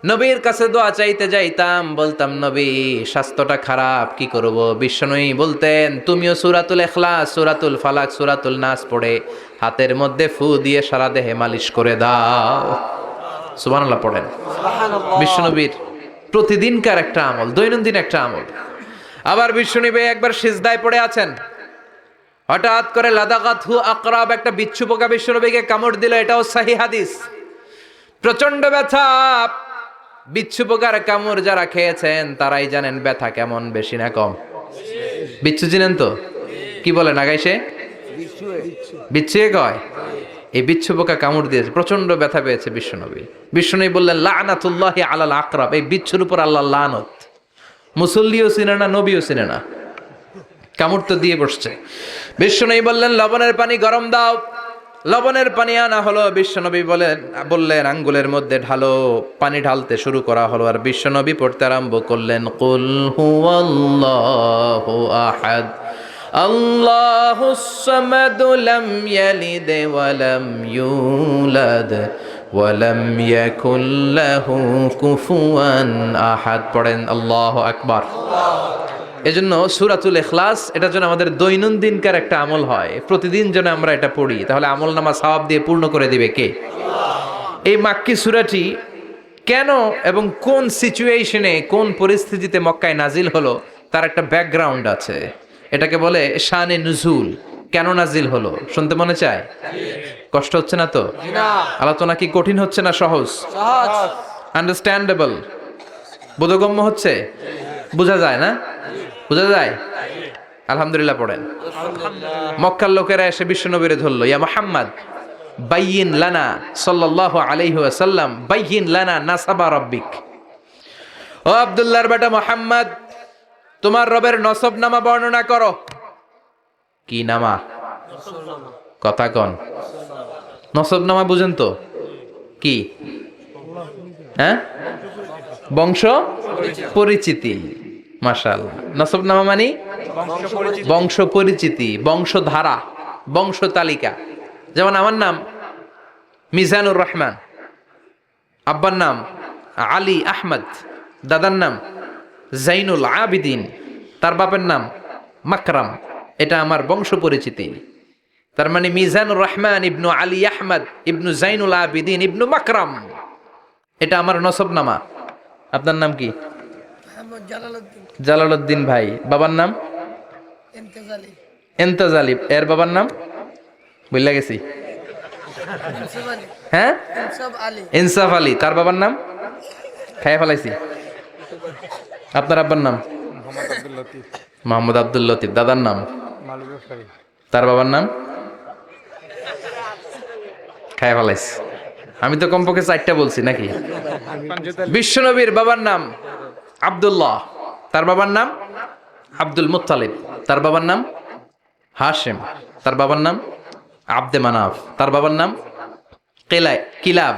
নবীর কাছে দোয়া চাইতে যাইতাম, বলতাম নবী স্বাস্থ্যটা খারাপ, কি করব? বিশ্বনবী বলতেন, তুমিও সূরাতুল ইখলাস, সূরাতুল ফালাক, সূরাতুল নাস পড়ে হাতের মধ্যে ফু দিয়ে সারা দেহে মালিশ করে দাও। সুবহানাল্লাহ পড়েন। সুবহানাল্লাহ। বিশ্বনবীর প্রতিদিনকার একটা আমল, দৈনন্দিন একটা আমল। আবার বিশ্বনবী একবার সিজদায় পড়ে আছেন, হঠাৎ করে লাদাগাতহু আকরাব, একটা বিচ্ছু পোকা বিশ্বনবীকে কামড় দিল। এটাও সহিহ হাদিস। প্রচন্ড ব্যথা। বিচ্ছু পোকার কামড় যারা খেয়েছেন তারাই জানেন ব্যথা কেমন, বেশি না কম? বিচ্ছু চিনেন তো? কি বলেন আগাইছে? বিচ্ছু কয়। এই বিচ্ছু পোকা কামড় দিয়েছে, প্রচন্ড ব্যথা পেয়েছে বিশ্বনবী। বিশ্বনবী বললেন, লানাতুল্লাহি আলাল আকরাব, এই বিচ্ছুর উপর আল্লাহর লানত। মুসল্লিও চিনে না, নবীও চিনে না, কামড় তো দিয়ে বসছে। বিশ্বনবী বললেন, লবণের পানি গরম দাও। লবণের পানি আনা হলো। বিশ্বনবী বললেন আঙ্গুলের মধ্যে ঢালো। পানি ঢালতে শুরু করা হলো, আর বিশ্বনবী পড়তে আরম্ভ করলেন, কুল হুয়াল্লাহু আহাদ, আল্লাহুস সামাদ, লাম ইয়ালিদ ওয়া লাম ইউলাদ ওয়া লাম ইয়াকুল লাহু কুফুয়ান আহাদ। পড়েন আল্লাহু আকবার। এজন্য সূরাতুল ইখলাস, এটার জন্য আমাদের দৈনন্দিনকার একটা আমল হয়, প্রতিদিন যেন আমরা এটা পড়ি, তাহলে আমল নামা সওয়াব দিয়ে পূর্ণ করে দিবে কে? এই মাক্কি সূরাটি কেন এবং কোন সিচুয়েশনে, কোন পরিস্থিতিতে মক্কায় নাজিল হলো, তার একটা ব্যাকগ্রাউন্ড আছে। এটাকে বলে শানে নুজুল। কেন নাজিল হলো শুনতে মনে চায়? কষ্ট হচ্ছে না তো? না। আলোচনা কি কঠিন হচ্ছে না সহজ? সহজ। আন্ডারস্ট্যান্ডেবল, বোধগম্য হচ্ছে? বোঝা যায় না? বোঝা যায়? আলহামদুলিল্লাহ পড়েন। মক্কার লোকেরা এসে বিশ্বনবীরে ধরলো, ইয়া মুহাম্মদ বাইয়িন লানা সাল্লাল্লাহু আলাইহি ওয়াসাল্লাম, বাইয়িন লানা নাসাবা রাব্বিক। ও আব্দুল্লাহর বেটা মুহাম্মদ, তোমার রবের নসব নামা বর্ণনা করো। কি নামা? কথা কন। নসব নামা বুঝেন তো? কি? হ্যাঁ, বংশ পরিচিতি। মাশাআল্লাহ। নসব নামা মানে বংশ পরিচিতি, বংশধারা, বংশ তালিকা। যেমন আমার নাম মিজানুর রহমান, আব্বার নাম আলী আহমদ, দাদার নাম জাইনুল আবিদিন, তার বাপের নাম মাকরাম। এটা আমার বংশ পরিচিতি। তার মানে মিজানুর রহমান ইবনু আলী আহমদ ইবনু জাইনুল আবিদিন ইবনু মাকরাম, এটা আমার নসব নামা। আপনার নাম কি? জালালউদ্দিন ভাই। বাবার নাম এন্তাজালি। এর বাবার নাম বললা গেছি। হ্যাঁ, ইনসাফ আলী। তার বাবার নাম খাইয়া ফেলাইছি। আপনার আব্বার নাম? মোহাম্মদ আব্দুল লতিফ। দাদার নাম? তার বাবার নাম খাইয়া ফেলাইছি। আমি তো কমপক্ষে 4টা বলছি নাকি? বিশ্বনবীর বাবার নাম আব্দুল্লাহ, তার বাবার নাম আব্দুল মুত্তালিব, তার বাবার নাম হাশিম, তার বাবার নাম আব্দে মানাফ, তার বাবার নাম কিলাব,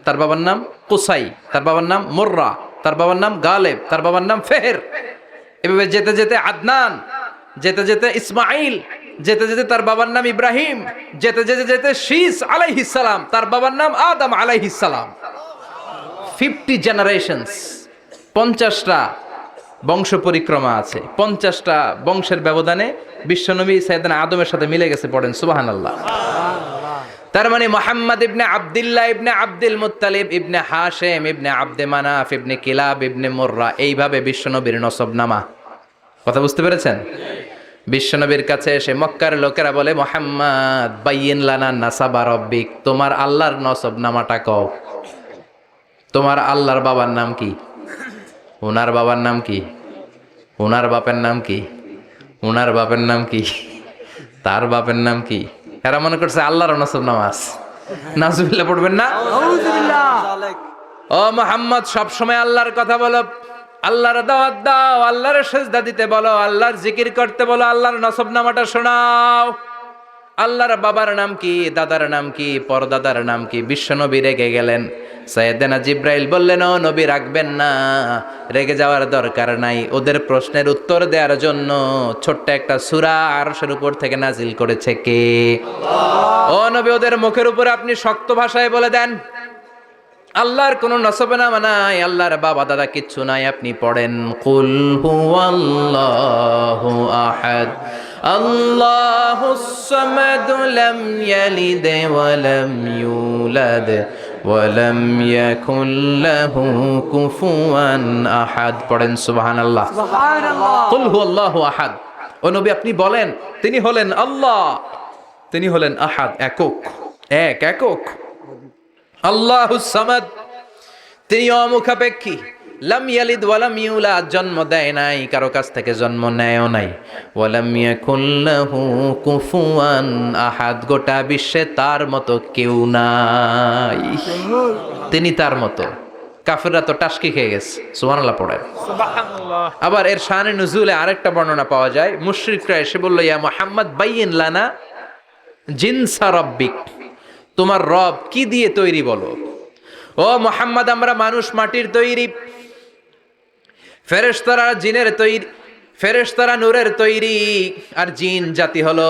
তার বাবার নাম কুসাই, তার বাবার নাম মুররা, তার বাবার নাম গালেব, তার বাবার নাম ফেহের। এভাবে যেতে যেতে আদনান, যেতে যেতে ইসমাইল, যেতে যেতে তার বাবার নাম ইব্রাহিম, যেতে যেতে যেতে শীস আলাইহিস সালাম, তার বাবার নাম আদম আলাইহিস সালাম। 50 জেনারেশনস, 50টা বংশ পরিক্রমা আছে। 50টা বংশের ব্যবধানে বিশ্বনবী সাইয়েদনা আদমের সাথে মিলে গেছে। পড়েন সুবহানাল্লাহ। তার মানে মুহাম্মদ ইবনে আব্দুল্লাহ ইবনে আব্দুল মুত্তালিব ইবনে হাশিম ইবনে আব্দে মানাফ ইবনে কিলাব ইবনে মুররা, এইভাবে বিশ্বনবীর নসবনামা। কথা বুঝতে পেরেছেন? বিশ্বনবীর কাছে এসে মক্কার লোকেরা বলে, মুহাম্মদ বাইয়িন লানা নাসাবা রাব্বিক, তোমার আল্লাহর নসবনামাটা কও। তোমার আল্লাহর বাবার নাম কি? ওনার বাবার নাম কি? ওনার বাপের নাম কি? ওনার বাপের নাম কি? তার বাপের নাম কি? এরা মনে করছে আল্লাহর নসব নামাজ। নাজুবিল্লাহ পড়বেন না? আউযুবিল্লাহ। ও মুহাম্মদ, সবসময় আল্লাহর কথা বলো, আল্লাহর দাওয়াত দাও, আল্লাহর সেজদা দিতে বলো, আল্লাহর জিকির করতে বলো, আল্লাহর নসব নামাটা শোনাও। আল্লাহর বাবার নাম কি, দাদার নাম কি, পরদাদার নাম কি? বিশ্বনবী রেগে গেলেন। সাইয়েদনা জিব্রাইল বললেন, ও নবী রাখবেন না, রেগে যাওয়ার দরকার নাই। ওদের প্রশ্নের উত্তর দেওয়ার জন্য ছোট্ট একটা সূরা আরশের উপর থেকে নাজিল করেছে কে? ও নবী, ওদের মুখের উপরে আপনি শক্ত ভাষায় বলে দেন, আল্লাহর কোনো নসবে নামা নাই, আল্লাহর বাবা দাদা কিচ্ছু নাই। আপনি পড়েন, কুল হুয়াল্লাহু আহাদ আল্লাহুস সামাদ লাম ইয়ালিদ ওয়া লাম ইউলাদ ওয়া লাম ইয়াকুল লাহু কুফুয়ান আহাদ। পড়েন সুবহানাল্লাহ। সুবহানাল্লাহ। কুল হুয়াল্লাহু আহাদ। ও নবী আপনি বলেন, তিনি হলেন আল্লাহ, তিনি হলেন আহাদ, একক, একক। আল্লাহুস সামাদ, তিনি অমুখাপেক্ষী। লাম ইয়ালিদ ওয়া লাম ইউলাদ, জন্ম দেয় নাই, কারো কাছ থেকে জন্ম নেয়ও নাই। ওয়া লাম ইয়াকুল লাহু কুফুয়ান আহাদ, গোটা বিশ্বে তার মতো কেউ নাই, তিনি তার মতো। কাফিররা তো টাসকি খেয়ে গেছে। সুবহানাল্লাহ পড়েন। সুবহানাল্লাহ। আবার এর শানে নুজুলে আরেকটা বর্ণনা পাওয়া যায়। মুশরিকরা এসে বলল, ইয়া মুহাম্মদ বাইয়িন লানা জিনসা রাব্বিক, তোমার রব কি দিয়ে তৈরি বলো। ও মুহাম্মদ, আমরা মানুষ মাটির তৈরি, ফেরেশতারা জিনের তৈরি, ফেরেশতারা নূরের তৈরি, আর জিন জাতি হলো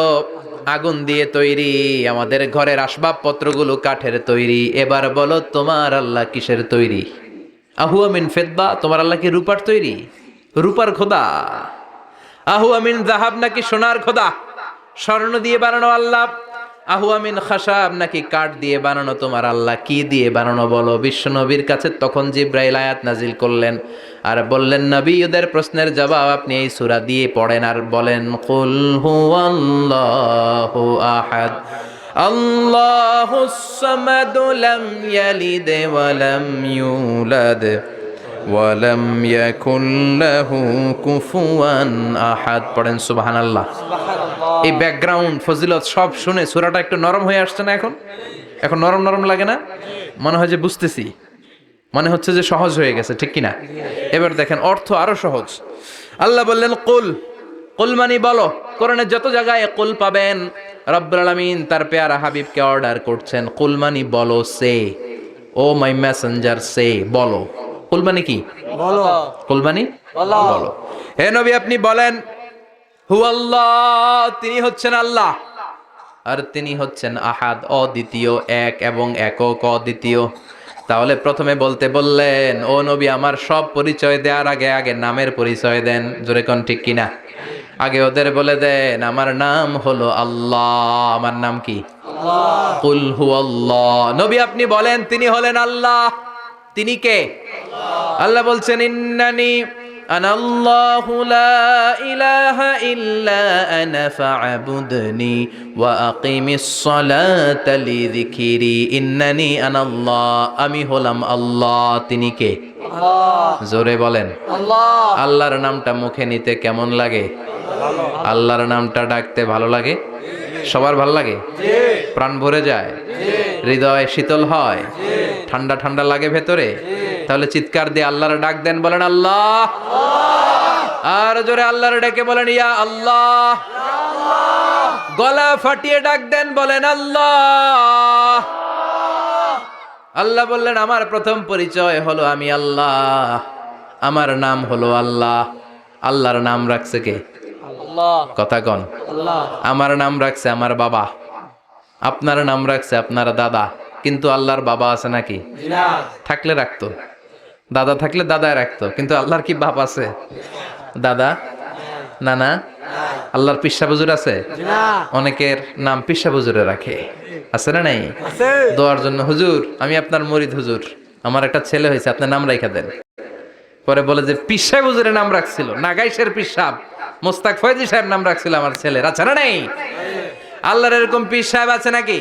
আগুন দিয়ে তৈরি, আমাদের ঘরের আসবাবপত্রগুলো কাঠের তৈরি। এবার বলো তোমার আল্লাহ কিসের তৈরি? আহুয়া মিন ফিদ্দা, তোমার আল্লাহ কি রূপার তৈরি? রূপার খোদা? আহুয়া মিন যাহাব, নাকি সোনার খোদা, স্বর্ণ দিয়ে বানানো আল্লাহ? আহুয়া মিন খাসাব, নাকি কাঠ দিয়ে বানানো তোমার আল্লাহ? কি দিয়ে বানানো বলো। বিশ্বনবীর কাছে তখন জিব্রাইল আয়াত নাজিল করলেন আর বললেন, নবী ওদের প্রশ্নের জবাব আপনি এই সূরা দিয়ে পড়েন আর বলেন, কুল হুয়াল্লাহু আহাদ আল্লাহুস সামাদ লাম ইয়ালিদ ওয়া লাম ইউলাদ ওয়া লাম ইয়াকুল লাহু কুফুয়ান আহাদ। পড়েন সুবহানাল্লাহ। সুবহানাল্লাহ। এই ব্যাকগ্রাউন্ড ফজিলত সব শুনে সূরাটা একটু নরম হয়ে আসছে না? এখন নরম নরম লাগে না? মনে হয় যে বুঝতেছি, মনে হচ্ছে যে সহজ হয়ে গেছে, ঠিক কিনা? এবার দেখেন অর্থ আরো সহজ। আল্লাহ বললেন কুল, কুল মানে বলো। কোরআনের যত জায়গায় কুল পাবেন, রব্বুল আলামিন তার পেয়ারা হাবিবকে অর্ডার করছেন, কুল মানে বলো, সে, ও মাই মেসেঞ্জার সে, বলো। কুল মানে কি? বলো। কুল মানে বলো। বলো। হে নবী আপনি বলেন, হুয়াল্লাহ, তিনি হচ্ছেন আল্লাহ, আর তিনি হচ্ছেন আহাদ, অদ্বিতীয়, এক এবং একক, অদ্বিতীয়। তাহলে প্রথমে বলতে বললেন, ও নবী আমার সব পরিচয় দেওয়ার আগে আগে নামের পরিচয় দেন। জোরে কোন ঠিক কিনা? আগে ওদের বলে দেন, আমার নাম হলো আল্লাহ। আমার নাম কি? আল্লাহ। কুল হুয়াল্লাহ। নবী আপনি বলেন, তিনি হলেন আল্লাহ। তিনি কে? আল্লাহ বলছেন, ইন্নানি আনাল্লাহু লা ইলাহা ইল্লা আনা ফা'বুদনি ওয়া আকিমিস সালাতা লিযিকরি। ইন্নানি আনাল্লাহ, আমি হলাম আল্লাহ। তিনি কে? আল্লাহ। জোরে বলেন। আল্লাহ। আল্লাহর নামটা মুখে নিতে কেমন লাগে? আল্লাহর নামটা ডাকতে ভালো লাগে? সবার ভালো লাগে? প্রাণ ভরে যায়? হৃদয় শীতল হয়? ঠান্ডা ঠান্ডা লাগে ভেতরে? তাহলে চিৎকার দিয়ে আল্লাহর ডাক দেন, বলেন আল্লাহ। আর জোরে আল্লাহর ডেকে বলেন, ইয়া আল্লাহ। গলা ফাটিয়ে ডাক দেন, বলেন আল্লাহ। আল্লাহ বললেন, আমার প্রথম পরিচয় হলো আমি আল্লাহ, আমার নাম হলো আল্লাহ। আল্লাহর নাম রাখছে কে? আল্লাহ। কথা কন। আল্লাহ। আমার নাম রাখছে আমার বাবা, আপনার নাম রাখছে আপনার দাদা, কিন্তু আল্লাহর বাবা আছে নাকি? না। থাকলে রাখতো, দাদা থাকলে দাদায় রাখতো, কিন্তু আল্লাহর কি বাপ আছে? দাদা, নানা? আল্লাহর পিসা বুজুর আছে? না। অনেকের নাম পিসা বুজুরে রাখে, আছে না নাই? আছে। দোয়ার জন্য, হুজুর আমি আপনার মুরিদ, হুজুর আমার একটা ছেলে হয়েছে, আপনার নাম রাখা দেন। পরে বলে যে পিসা বুজুরের নাম রাখছিল, নাগাইশের পিসাব মোস্তাক ফয়জি সাহেব নাম রাখছিল আমার ছেলের, আছে না নাই? আল্লাহর এরকম পীর সাহেব আছে নাকি?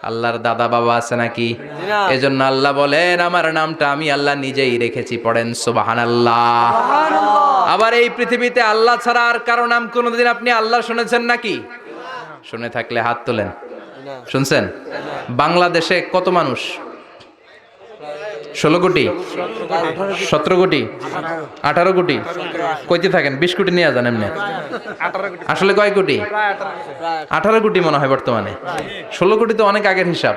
আল্লাহর দাদা বাবা আছে নাকি? না। এজন্য আল্লাহ বলেন আমার নামটা আমি আল্লাহ নিজেই রেখেছি, পড়েন সুবহানাল্লাহ। আবার এই পৃথিবীতে আল্লাহ ছাড়া আর কারো নাম কোনোদিন আপনি আল্লাহ শুনেছেন নাকি? শুনে থাকলে হাত তোলেন। না। শুনছেন? বাংলাদেশে কত মানুষ? 16 কোটি, 17 কোটি, 18 কোটি, কইতে থাকেন 20 কোটি নিয়ে যান এমনি। আসলে কয় কোটি? 18 কোটি মনে হয় বর্তমানে। 16 কোটি তো অনেক আগের হিসাব।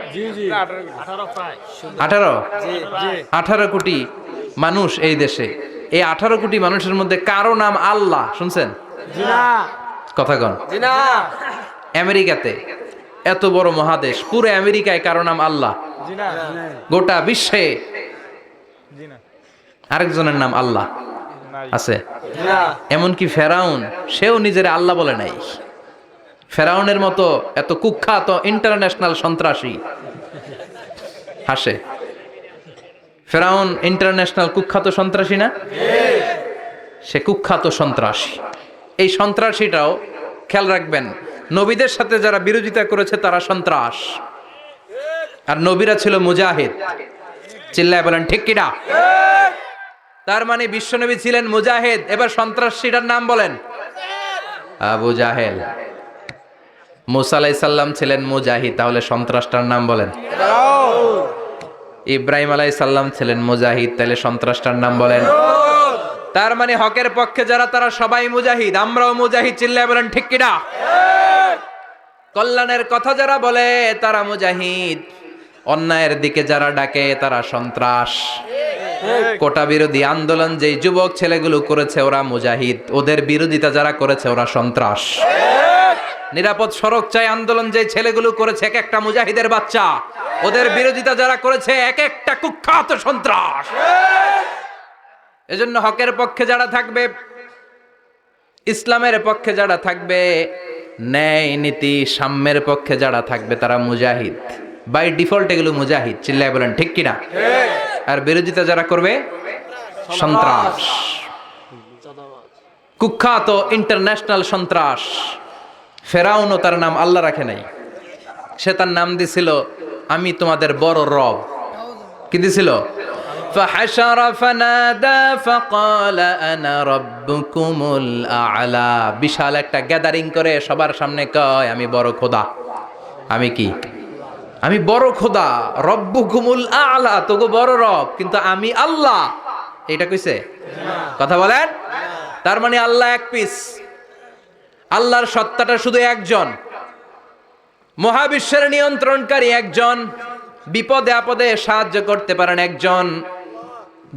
18 কোটি মানুষ এই দেশে। এই 18 কোটি মানুষের মধ্যে কারো নাম আল্লাহ শুনছেন? কথা কন। আমেরিকাতে, এত বড় মহাদেশ, পুরো আমেরিকায় কারো নাম আল্লাহ? গোটা বিশ্বে আরেকজনের নাম আল্লাহ আছে? এমনকি ফেরাউন, সেও নিজের আল্লাহ বলে নাই। ফেরাউনের মতো এত কুখ্যাত ইন্টারন্যাশনাল সন্ত্রাসী হাসে। ফেরাউন ইন্টারন্যাশনাল কুখ্যাত সন্ত্রাসী না? সে কুখ্যাত সন্ত্রাসী। এই সন্ত্রাসীটাও খেয়াল রাখবেন, নবীদের সাথে যারা বিরোধিতা করেছে তারা সন্ত্রাস, আর নবীরা ছিল মুজাহিদ। চিল্লায় বলেন ঠিক কিনা? তার মানে বিশ্বনবী ছিলেন মুজাহিদ। এবার সন্ত্রাসীটার নাম বলেন। আবু জাহেল। মুসা আলাইহিস সালাম ছিলেন মুজাহিদ, তাহলে সন্ত্রাসটার নাম বলেন। ইব্রাহিম আলাইহিস সালাম ছিলেন মুজাহিদ, তাহলে সন্ত্রাসটার নাম বলেন। তার মানে হকের পক্ষে যারা তারা সবাই মুজাহিদ, আমরাও মুজাহিদ। চিল্লায় বলেন ঠিক কিনা? কল্যাণের কথা যারা বলে তারা মুজাহিদ, অন্যায়ের দিকে যারা ডাকে তারা সন্ত্রাস। কোটা বিরোধী আন্দোলন যেই যুবক ছেলেগুলো করেছে ওরা মুজাহিদ, ওদের বিরোধিতা যারা করেছে ওরা সন্ত্রাস। নিরাপদ সড়ক চাই আন্দোলন যে ছেলেগুলো করেছে এক একটা মুজাহিদের বাচ্চা, ওদের বিরোধিতা যারা করেছে এক একটা কুখ্যাত সন্ত্রাস। এজন্য হকের পক্ষে যারা থাকবে, ইসলামের পক্ষে যারা থাকবে, ন্যায় নীতি সাম্যের পক্ষে যারা থাকবে তারা মুজাহিদ। বাই ডিফল্ট এগুলো মুজাহিদ। চিল্লায় বলেন ঠিক কিনা? আর বিরোধিতা যারা করবে সন্ত্রাস, কুখ্যাত ইন্টারন্যাশনাল সন্ত্রাস। ফেরাউনও তার নাম আল্লাহ রাখে নাই, সে তার নাম দিছিল আমি তোমাদের বড় রব। কি দিছিল? فحشر فنادى فقال انا ربكم الاعلى। বিশাল একটা গ্যাদারিং করে সবার সামনে কয় আমি বড় খোদা। আমি কি? আমি বড় খোদা, রব্বুকুমুল আ'লা, তোগো বড় রব, কিন্তু আমি আল্লাহ। এটা কইছে? কথা বলেন। তার মানে আল্লাহ এক পিস। আল্লাহর সত্তাটা শুধু একজন, মহাবিশ্বের নিয়ন্ত্রণকারী একজন, বিপদে আপদে সাহায্য করতে পারেন একজন,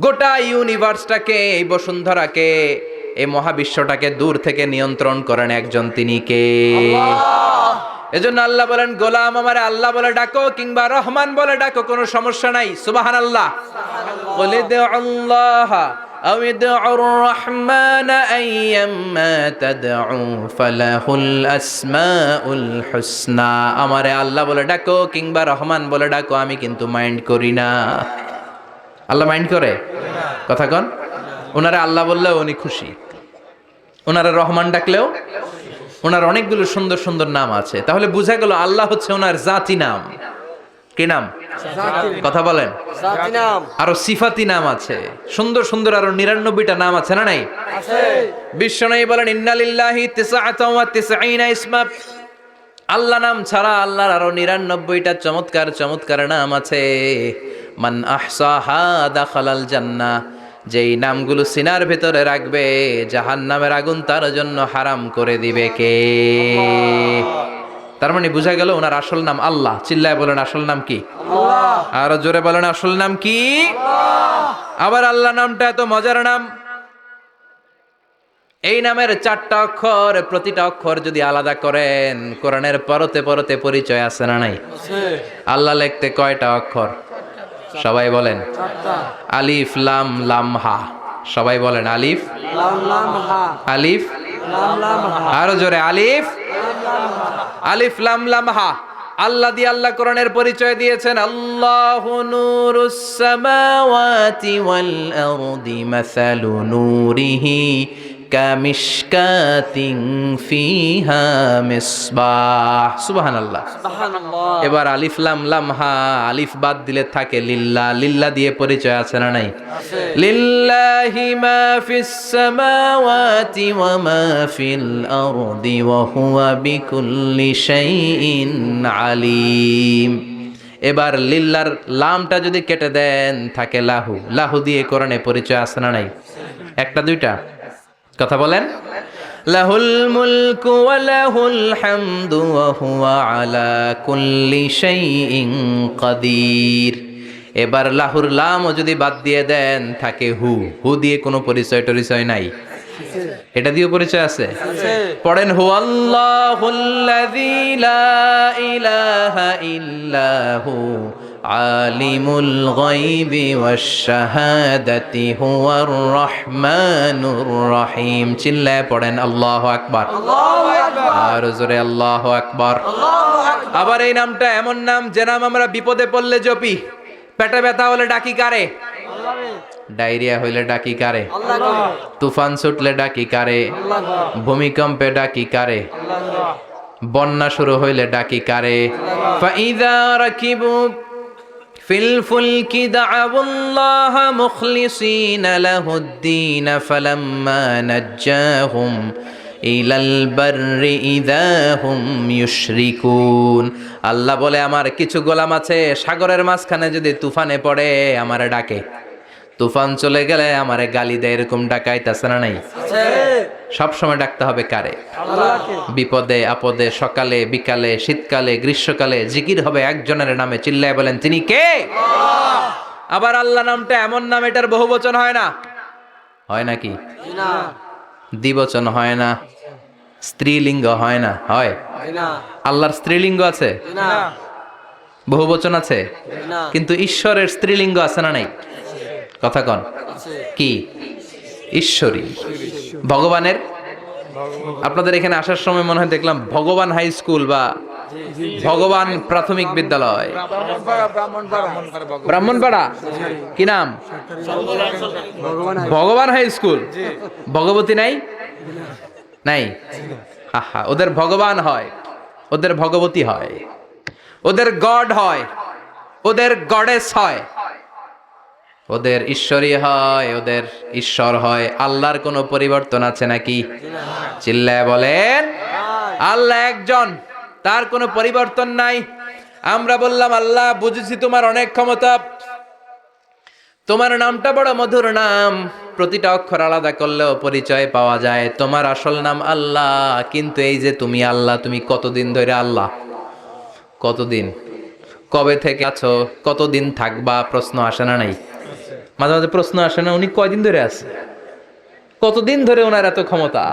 গোটা ইউনিভার্সটাকে, এই বসুন্ধরাকে, এই মহাবিশ্বটাকে দূর থেকে নিয়ন্ত্রণ করেন একজন, তিনি কে? এজন্য আল্লাহ বলেন গোলাম আমারে আল্লাহ বলে ডাকো কিংবা রহমান বলে ডাকো, কোনো সমস্যা নাই। সুবহানাল্লাহ। বলে দে আল্লাহ আও ইদউর রহমান আইয়াম্মা তাদউ ফালাহুল আসমাউল হুসনা। আমারে আল্লাহ বলে ডাকো কিংবা রহমান বলে ডাকো, আমি কিন্তু মাইন্ড করি না। আল্লাহ মাইন্ড করে? কথা কন। ওনারে আল্লাহ বললেও উনি খুশি, ওনারে রহমান ডাকলেও। ওনার অনেকগুলো সুন্দর সুন্দর নাম আছে, তাহলে বোঝা গেল আল্লাহ হচ্ছে ওনার জাতি নাম। কি নাম? কথা বলেন। আরো সিফাতি নাম আছে, সুন্দর সুন্দর আরো 99টা নাম আছে না নাই? বিশ্বনবী বলেন ইন্নালিল্লাহি 99 ইসমা। আল্লাহ নাম ছাড়া আল্লাহর আরো 99টা চমৎকার চমৎকার নাম আছে। মান আহসাহা দাখালাল জান্নাহ। যেই নামগুলো সিনার ভেতরে রাখবে জাহান্নামের আগুন তার জন্য হারাম করে দিবে কে? তার মানে বোঝা গেল ওনার আসল নাম আল্লাহ। চিল্লায় বলেন আসল নাম কি? আল্লাহ। আর জোরে বলেন আসল নাম কি? আল্লাহ। আবার আল্লাহ নামটা এত মজার নাম, এই নামের 4টা অক্ষর, প্রতিটা অক্ষর যদি আলাদা করেন কোরআনের পরতে পরতে পরিচয় আছে না নাই? আল্লাহ লিখতে কয়টা অক্ষর? সবাই বলেন। আলিফ লাম লাম হা। সবাই বলেন আলিফ লাম লাম হা। আলিফ লাম লাম হা। আরো জোরে আলিফ আলিফ লাম লাম হা। আল্লাহ দিয়ে আল্লাহ কোরআনের পরিচয় দিয়েছেন আল্লাহু নূরুস সামাওয়াতি ওয়াল আরদি মাসালু নূরিহি কামিশকাতিন ফিহা মিসবাহ। সুবহানাল্লাহ। সুবহানাল্লাহ। এবার আলিফ লাম লাম হা, আলিফ বাদ দিলে থাকে লিল্লাহ। লিল্লাহ দিয়ে পরিচয় আছে না নাই? আছে। লিল্লাহি মা ফিস সামাওয়াতি ওয়া মা ফিল আরদি ওয়া হুয়া বিকুল্লি শাইইন আলিম। এবার লিল্লার লামটা যদি কেটে দেন থাকে লাহু। লাহু দিয়ে কোরআনে পরিচয় আছে না নাই? একটা দুইটা কথা বলেন। লাহুল মুলকু ওয়া লাহুল হামদু ওয়া হুয়া আলা কুল্লি শাইইন কাদির। এবার লাহুর লামও যদি বাদ দিয়ে দেন থাকে হু। হু দিয়ে কোনো পরিচয় টরিচয় নাই, এটা দিয়ে পরিচয় আছে। আছে। পড়েন হুয়াল্লাহুল্লাযী লা ইলাহা ইল্লাহু আলিমুল গায়বি ওয়াশ শাহাদাতি হুয়ার রহমানুর রহিম। চিল্লায় পড়েন আল্লাহু আকবার। আল্লাহু আকবার। আর জোরে আল্লাহু আকবার। আল্লাহু আকবার। আবার এই নামটা এমন নাম যে নাম আমরা বিপদে পড়লে জপি। পেটে ব্যথা হলে ডাকি কারে? আল্লাহকে। ডায়রিয়া হইলে ডাকি কারে? আল্লাহকে। তুফান ছুটলে ডাকি কারে? আল্লাহকে। ভূমিকম্পে ডাকি কারে? আল্লাহকে। বন্যা শুরু হইলে ডাকি কারে? ফাইযা রাকিবু ফিল ফুলকি দা'আবুল্লাহ মুখলিসিনা লাহুদ্দিন ফালাম্মা নাজ্জাহুম ইলাল বাররি ইযা হুম ইউশরিকুন। আল্লাহ বলে আমার কিছু গোলাম আছে সাগরের মাঝখানে যদি তুফানে পড়ে আমারে ডাকে, তুফান চলে গেলে আমারে গালি দেয়। এরকম ডাকাইতাছে না নাই? আছে। সব সময় ডাকতে হবে কারে? আল্লাহকে। বিপদে আপদে, সকালে বিকালে, শীতকালে গ্রীষ্মকালে জিকির হবে একজনের নামে। চিল্লায় বলেন তিনি কে? আবার আল্লাহ নামটা এমন নাম এটার বহুবচন হয় না। হয় নাকি? না। দ্বিবচন হয় না, স্ত্রীলিঙ্গ হয় না। হয়? না। আল্লাহর স্ত্রীলিঙ্গ আছে, না। বহুবচন আছে, না। কিন্তু ঈশ্বরের স্ত্রীলিঙ্গ আছে না নাই? কথা কন আছে। কি? ঈশ্বরী। ভগবানের, আপনাদের এখানে আসার সময় মনে হয় দেখলাম ভগবান হাই স্কুল বা ভগবান প্রাথমিক বিদ্যালয়। ব্রাহ্মণপাড়া কি নাম? ভগবান হাই স্কুল। ভগবতী নাই? নাই। আহা, ওদের ভগবান হয়, ওদের ভগবতী হয়, ওদের গড হয়, ওদের গডেস হয়, ওদের ঈশ্বরী হয়, ওদের ঈশ্বর হয়। আল্লাহর কোনো পরিবর্তন আছে নাকি? চিল্লায় বলেন আল্লাহ একজন, তার কোনো পরিবর্তন নাই। আমরা বললাম আল্লাহ বুঝেছি তোমার অনেক ক্ষমতা, তোমার নামটা বড় মধুর নাম, প্রতিটা অক্ষর আলাদা করলেও পরিচয় পাওয়া যায়। তোমার আসল নাম আল্লাহ, কিন্তু এই যে তুমি আল্লাহ, তুমি কতদিন ধরে আল্লাহ? কতদিন? কবে থেকে আছো? কতদিন থাকবা? প্রশ্ন আসে না নাই? মাঝে মাঝে প্রশ্ন আসে না উনি কয়দিন ধরে আছে? কতদিন ধরে ওনার এত ক্ষমতা?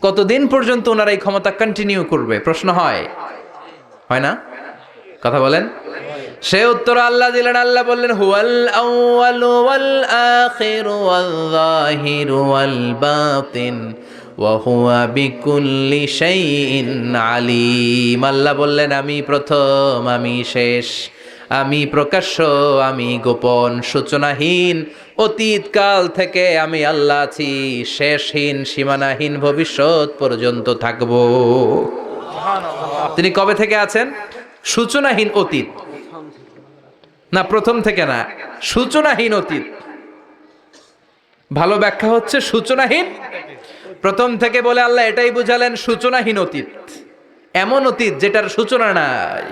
কতদিন পর্যন্ত ওনার এই ক্ষমতা কন্টিনিউ করবে? প্রশ্ন হয়, হয় না? কথা বলেন। সে উত্তর আল্লাহ দিলেন। আল্লাহ বললেন হুয়াল আউয়ালু ওয়াল আখিরু ওয়াল যাহিরু ওয়াল বাতিন ওয়া হুয়া বিকুল্লি শাইইন আলিম। আল্লাহ বললেন আমি প্রথম, আমি শেষ, আমি প্রকাশ্য, আমি গোপন, সূচনাহীন। অতীতকাল থেকে আমি আল্লাহ আছি, শেষহীন সীমানাহীন ভবিষ্যৎ পর্যন্ত থাকব। তিনি কবে থেকে আছেন? সূচনাহীন অতীত না, প্রথম থেকে না, সূচনাহীন অতীত। ভালো ব্যাখ্যা হচ্ছে সূচনাহীন প্রথম থেকে বলে আল্লাহ এটাই বুঝালেন সূচনাহীন অতীত। এমন অতীত যেটার সূচনা নাই,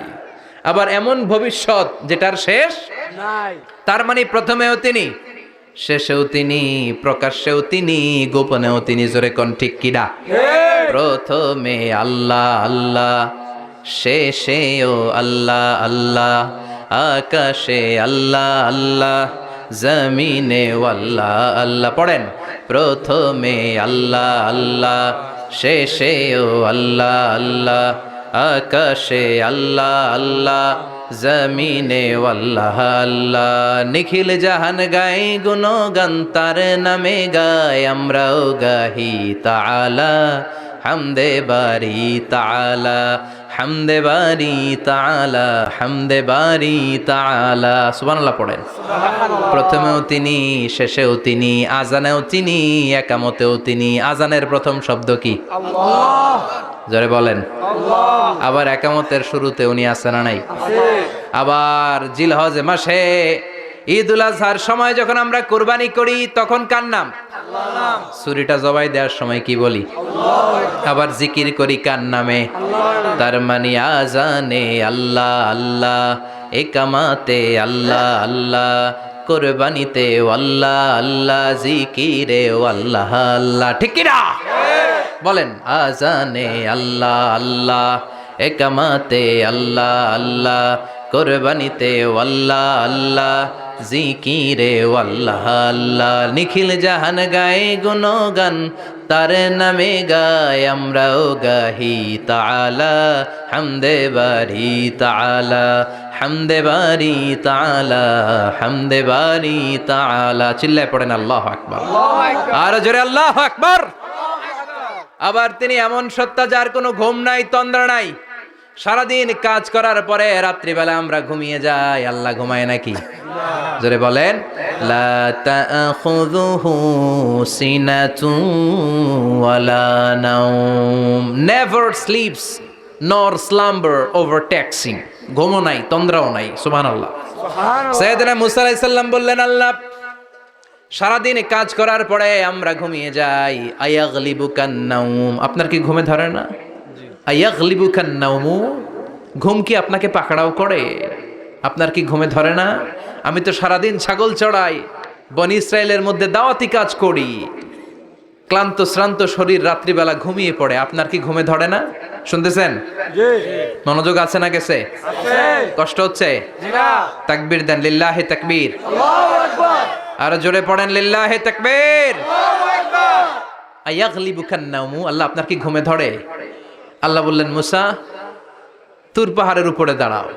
আবার এমন ভবিষ্যৎ যেটার শেষ নাই। তার মানে প্রথমেও তিনি, শেষেও তিনি, প্রকাশ্যেও তিনি, গোপনেও তিনি। জোরে কোন ঠিক কিনা? প্রথমে আল্লাহ আল্লাহ, শেষেও আল্লাহ আল্লাহ, আকাশে আল্লাহ আল্লাহ, জমিনে আল্লাহ আল্লাহ। পড়েন প্রথমে আল্লাহ আল্লাহ, শেষেও আল্লাহ আল্লাহ, আকাশে আল্লাহ আল্লাহ, জমিনে আল্লাহ আল্লাহ। নিখিল জাহান গায় গুণগান তার নামে গায়, আমরাও গাহি তাআলা হামদে বারি তাআলা, হামদে বারি তাআলা, হামদে বারি তাআলা। সুবহানাল্লাহ পড়েন। প্রথমেও তিনি, শেষেও তিনি, আজানেও তিনি, একামতেও তিনি। আজানের প্রথম শব্দ কি? আল্লাহ। জোরে বলেন। আল্লাহ। আবার একামতের শুরুতে উনি আছে না নাই? আছে। আবার জিলহজ মাসে ঈদুল আজহার সময় যখন আমরা কুরবানি করি তখন কার নাম? আল্লাহ। ছুরিটা জবাই দেওয়ার সময় কি বলি? আবার জিকির করি কার নামে? তার মানে আজানে আল্লাহ আল্লাহ, একামাতে আল্লাহ আল্লাহ, কুরবানিতে আল্লাহ আল্লাহ, জিকিরে আল্লাহ আল্লাহ। ঠিক কি না? বলেন আজানে আল্লাহ আল্লাহ, একামাতে আল্লাহ আল্লাহ, কুরবানিতে আল্লাহ আল্লাহ, জিকিরে আল্লাহ আল্লাহ। নিখিল জাহান গায়ে গুণগান, তার নামে গায় আমরাও গাহি তাআলা, হামদে বারি তাআলা, হামদে বারি তাআলা, হামদে বারি তাআলা। চিল্লায় পড়েন আল্লাহু আকবার। আর জোরে আল্লাহু আকবার। আবার তিনি এমন সত্তা যার কোনো ঘুম নাই, তন্দ্রা নাই। সারাদিন কাজ করার পরে রাত্রিবেলা আমরা ঘুমিয়ে যাই, আল্লাহ ঘুমায় নাকি? জোরে বলেন। লা তাখুযুহু সিনাতুন ওয়ালা নাওম, নেভার স্লিপস নর স্লাম্বার ওভারটেকস হিম। ঘুমও নাই, তন্দ্রাও নাই। সুবহানাল্লাহ। সাইয়েদনা মুসা আলাইহিস সালাম বললেন, আল্লাহ সারাদিন কাজ করার পরে আমরা ঘুমিয়ে যাই, আয়াগলিবুকান নাওম, আপনার কি ঘুমে ধরে না? আয়াগলিবুকান নাওম, ঘুম কি আপনাকে পাকড়াও করে? আপনার কি ঘুমে ধরে না? আমি তো সারাদিন ছাগল চড়াই, বনি ইসরায়েলের মধ্যে দাওয়াতি কাজ করি, ক্লান্ত শ্রান্ত শরীর রাত্রিবেলা ঘুমিয়ে পড়ে, আপনার কি ঘুমে ধরে না? শুনতেছেন? জি। মনোযোগ আছে না গেছে? আছে। কষ্ট হচ্ছে? জি না। তাকবীর দেন, লিল্লাহি তাকবীর। আল্লাহু আকবার। আর জোরে পড়েন, লিল্লাহি তাকবীর। আল্লাহু আকবার। আয়াগলিবুকান নাওম, আল্লাহ আপনার কি ঘুমে ধরে? আল্লাহ বললেন, মুসা তুর পাহাড়ের উপরে দাঁড়াও,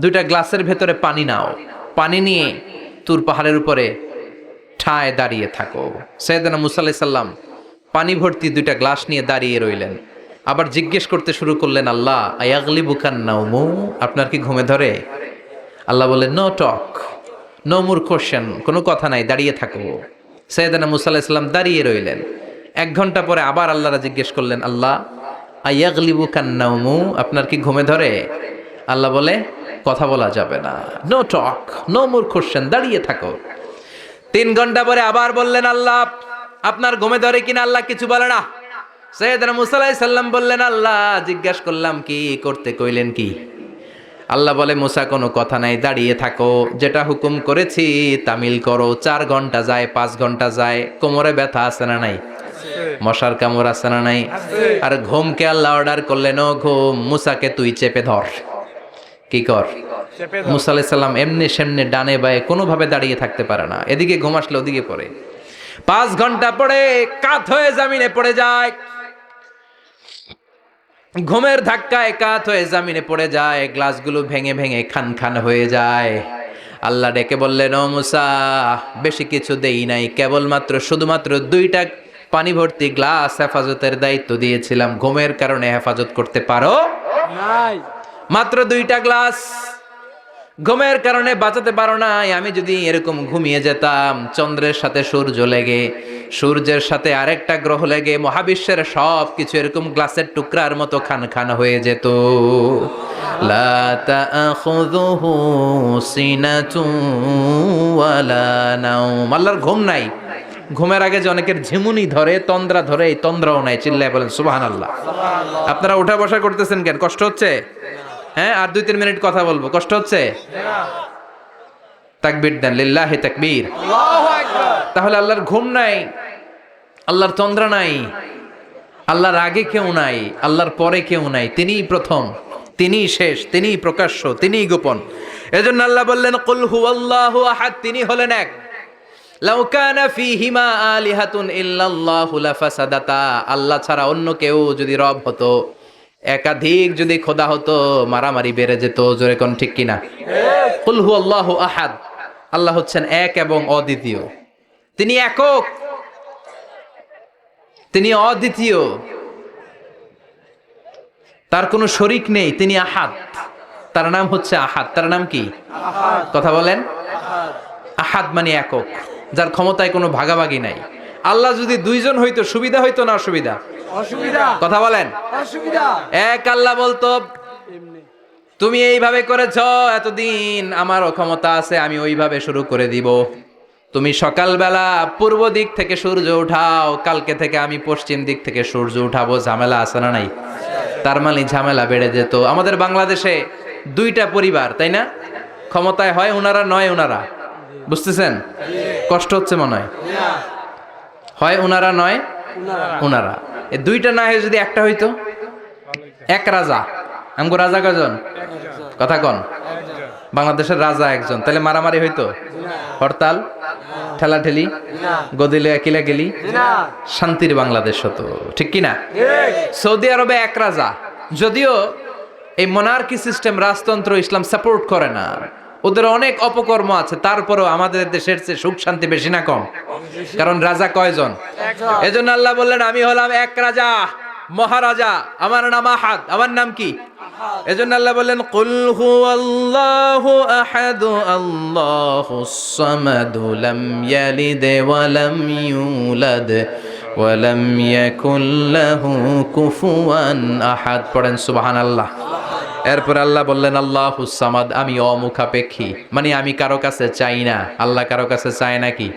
দুইটা গ্লাসের ভেতরে পানি নাও, পানি নিয়ে তুর পাহাড়ের উপরে ঠায় দাঁড়িয়ে থাকো। সাইয়েদনা মুসা আলাইহিস সালাম পানি ভর্তি দুইটা গ্লাস নিয়ে দাঁড়িয়ে রইলেন। আবার জিজ্ঞেস করতে শুরু করলেন, আল্লাহ আয়াগলিবুকান নাওম, আপনার কি ঘুমে ধরে? আল্লাহ বললেন, no talk, no more question, কোনো কথা নাই, দাঁড়িয়ে থাকো। সাইয়েদনা মুসা আলাইহিস সালাম দাঁড়িয়ে রইলেন। 1 ঘন্টা পরে আবার আল্লাহরা জিজ্ঞেস করলেন, আল্লাহ আয়াগলিবুকান নাওম, আপনার কি ঘুমে ধরে? আল্লাহ বলে, কথা বলা যাবে না, no talk, no more question, দাঁড়িয়ে থাকো। 3 ঘন্টা পরে আবার বললেন, আল্লাহ আপনার ঘুমে ধরে কিনা? আল্লাহ কিছু বলে না। সাইয়েদনা মুসা আলাইহিস সালাম বললেন, আল্লাহ জিজ্ঞাসা করলাম কি করতে কইলেন কি? আল্লাহ বলে, মুসা কোনো কথা নাই, দাঁড়িয়ে থাকো, যেটা হুকুম করেছি তামিল করো। 4 ঘন্টা যায়, 5 ঘন্টা যায়, কোমরে ব্যথা আছে না নাই? মশার কামড় আছে না নাই? আর ঘুমকে আল্লাহ অর্ডার করলেন, ও ঘুম, মুসাকে তুই চেপে ধর। কি কর? মুসা আলাইহিস সালাম এমনি সেমনি ডানে বায়ে কোনোভাবে দাঁড়িয়ে থাকতে পারে না, এদিকে ঘুম আসলে ওদিকে পড়ে। 5 ঘন্টা পরে কাত হয়ে জমিনে পড়ে যায়, ঘুমের ধাক্কায় কাত হয়ে জমিনে পড়ে যায়, গ্লাসগুলো ভেঙে ভেঙে খান খান হয়ে যায়। আল্লাহ ডেকে বললেন, ও মুসা বেশি কিছু দেই নাই, কেবলমাত্র শুধুমাত্র 2টা পানি ভর্তি গ্লাস হেফাজতের দায়িত্ব দিয়েছিলাম, ঘুমের কারণে হেফাজত করতে পারো নাই। মাত্র 2টা গ্লাস, ঘুমের কারণে বাঁচাতে পারো নাই। আমি যদি এরকম ঘুমিয়ে যেতাম, চন্দ্রের সাথে সূর্য লেগে, সূর্যের সাথে আরেকটা গ্রহ লেগে মহাবিশ্বের সব কিছু এরকম গ্লাসের টুকরার মতো খান খান হয়ে যেত। লা তাখুযুহু সিনাতুন ওয়ালা নাওম, আল্লাহর ঘুম নাই। ঘুমের আগে যে অনেকের ঝিমুনি ধরে, তন্দ্রা ধরে, এই তন্দ্রাও নাই। চিল্লায় বলেন সুবহানাল্লাহ। আপনারা উঠা বসা করতেছেন কেন? কষ্ট হচ্ছে? হ্যাঁ, আর 2-3 মিনিট কথা বলবো, কষ্ট হচ্ছে? তাকবীর দেন, লিল্লাহি তাকবীর। আল্লাহু আকবার। তাহলে আল্লাহর ঘুম নাই, আল্লাহর তন্দ্রা নাই, আল্লাহর আগে কেউ নাই, আল্লাহর পরে কেউ নাই। তিনিই প্রথম, তিনিই শেষ, তিনিই প্রকাশ্য, তিনিই গোপন। এজন্য আল্লাহ বললেন, কুল হুয়াল্লাহু আহাদ, তিনি হলেন এক। লাউ কানা ফীহিমা আলিহাতুন ইল্লাল্লাহু লাফাসাদাতা, আল্লাহ ছাড়া অন্য কেউ যদি রব হতো, একাধিক যদি খোদা হতো, মারামারি বেড়ে যেত। জোরে কোন ঠিক কিনা? কুল হুয়াল্লাহু আহাদ, আল্লাহ হচ্ছেন এক এবং অদ্বিতীয়। তিনি একক, তিনি অদ্বিতীয়। তার কোনো শরিক নেই, তিনি আহাদ। তার নাম হচ্ছে আহাদ। তার নাম কি? কথা বলেন। আহাদ মানে একক, যার ক্ষমতায় কোনো ভাগাভাগি নাই। আল্লাহ যদি দুইজন হইতো সুবিধা হইতো না অসুবিধা? অসুবিধা। কথা বলেন। অসুবিধা। এক আল্লাহ বলতো এমনি। তুমি এইভাবে করেছ এতদিন, আমারও ক্ষমতা আছে, আমি ওইভাবে শুরু করে দিব। তুমি সকালবেলা পূর্ব দিক থেকে সূর্য উঠাও, কালকে থেকে আমি পশ্চিম দিক থেকে সূর্য উঠাবো। ঝামেলা আছে না নাই? তার মানে ঝামেলা বেড়ে যেত। আমাদের বাংলাদেশে দুইটা পরিবার, তাই না? ক্ষমতায় হয় ওনারা, নয় ওনারা। বুঝতেছেন? কষ্ট হচ্ছে মনে হয়। হয় ওনারা, নয় ওনারা। এই দুইটা না হয়ে যদি একটা হইতো, এক রাজা। আমগো রাজা কয়জন? কথা কন। বাংলাদেশের রাজা একজন, তাহলে মারামারি হইতো? হরতাল, ঠেলাঠেলি, গদিলে কিলা গেলি, শান্তির বাংলাদেশ হতো। ঠিক কিনা? সৌদি আরবে এক রাজা, যদিও এই মোনার্কি সিস্টেম, রাজতন্ত্র ইসলাম সাপোর্ট করে না, ওদের অনেক অপকর্ম আছে, তারপরেও আমাদের দেশের চেয়ে সুখ শান্তি বেশি না কম? কারণ রাজা কয়জন? এজন্য আল্লাহ বললেন আমি হলাম এক রাজা, মহারাজা, আমার নাম আহাদ। আমার নাম কি? এজন্য আল্লাহ বললেন কুল হুয়াল্লাহু আহাদ আল্লাহুস সামাদ লাম ইয়ালিদ ওয়া লাম ইউলাদ ওয়া লাম ইয়াকুল লাহু কুফুয়ান আহাদ। পড়েন সুবহানাল্লাহ। এরপর আল্লাহ বললেন আল্লাহুস সামাদ, আমি অমুখাপেক্ষী, মানে আমি কারো কাছে চাই না। আল্লাহ কারো কাছে চায় নাকি?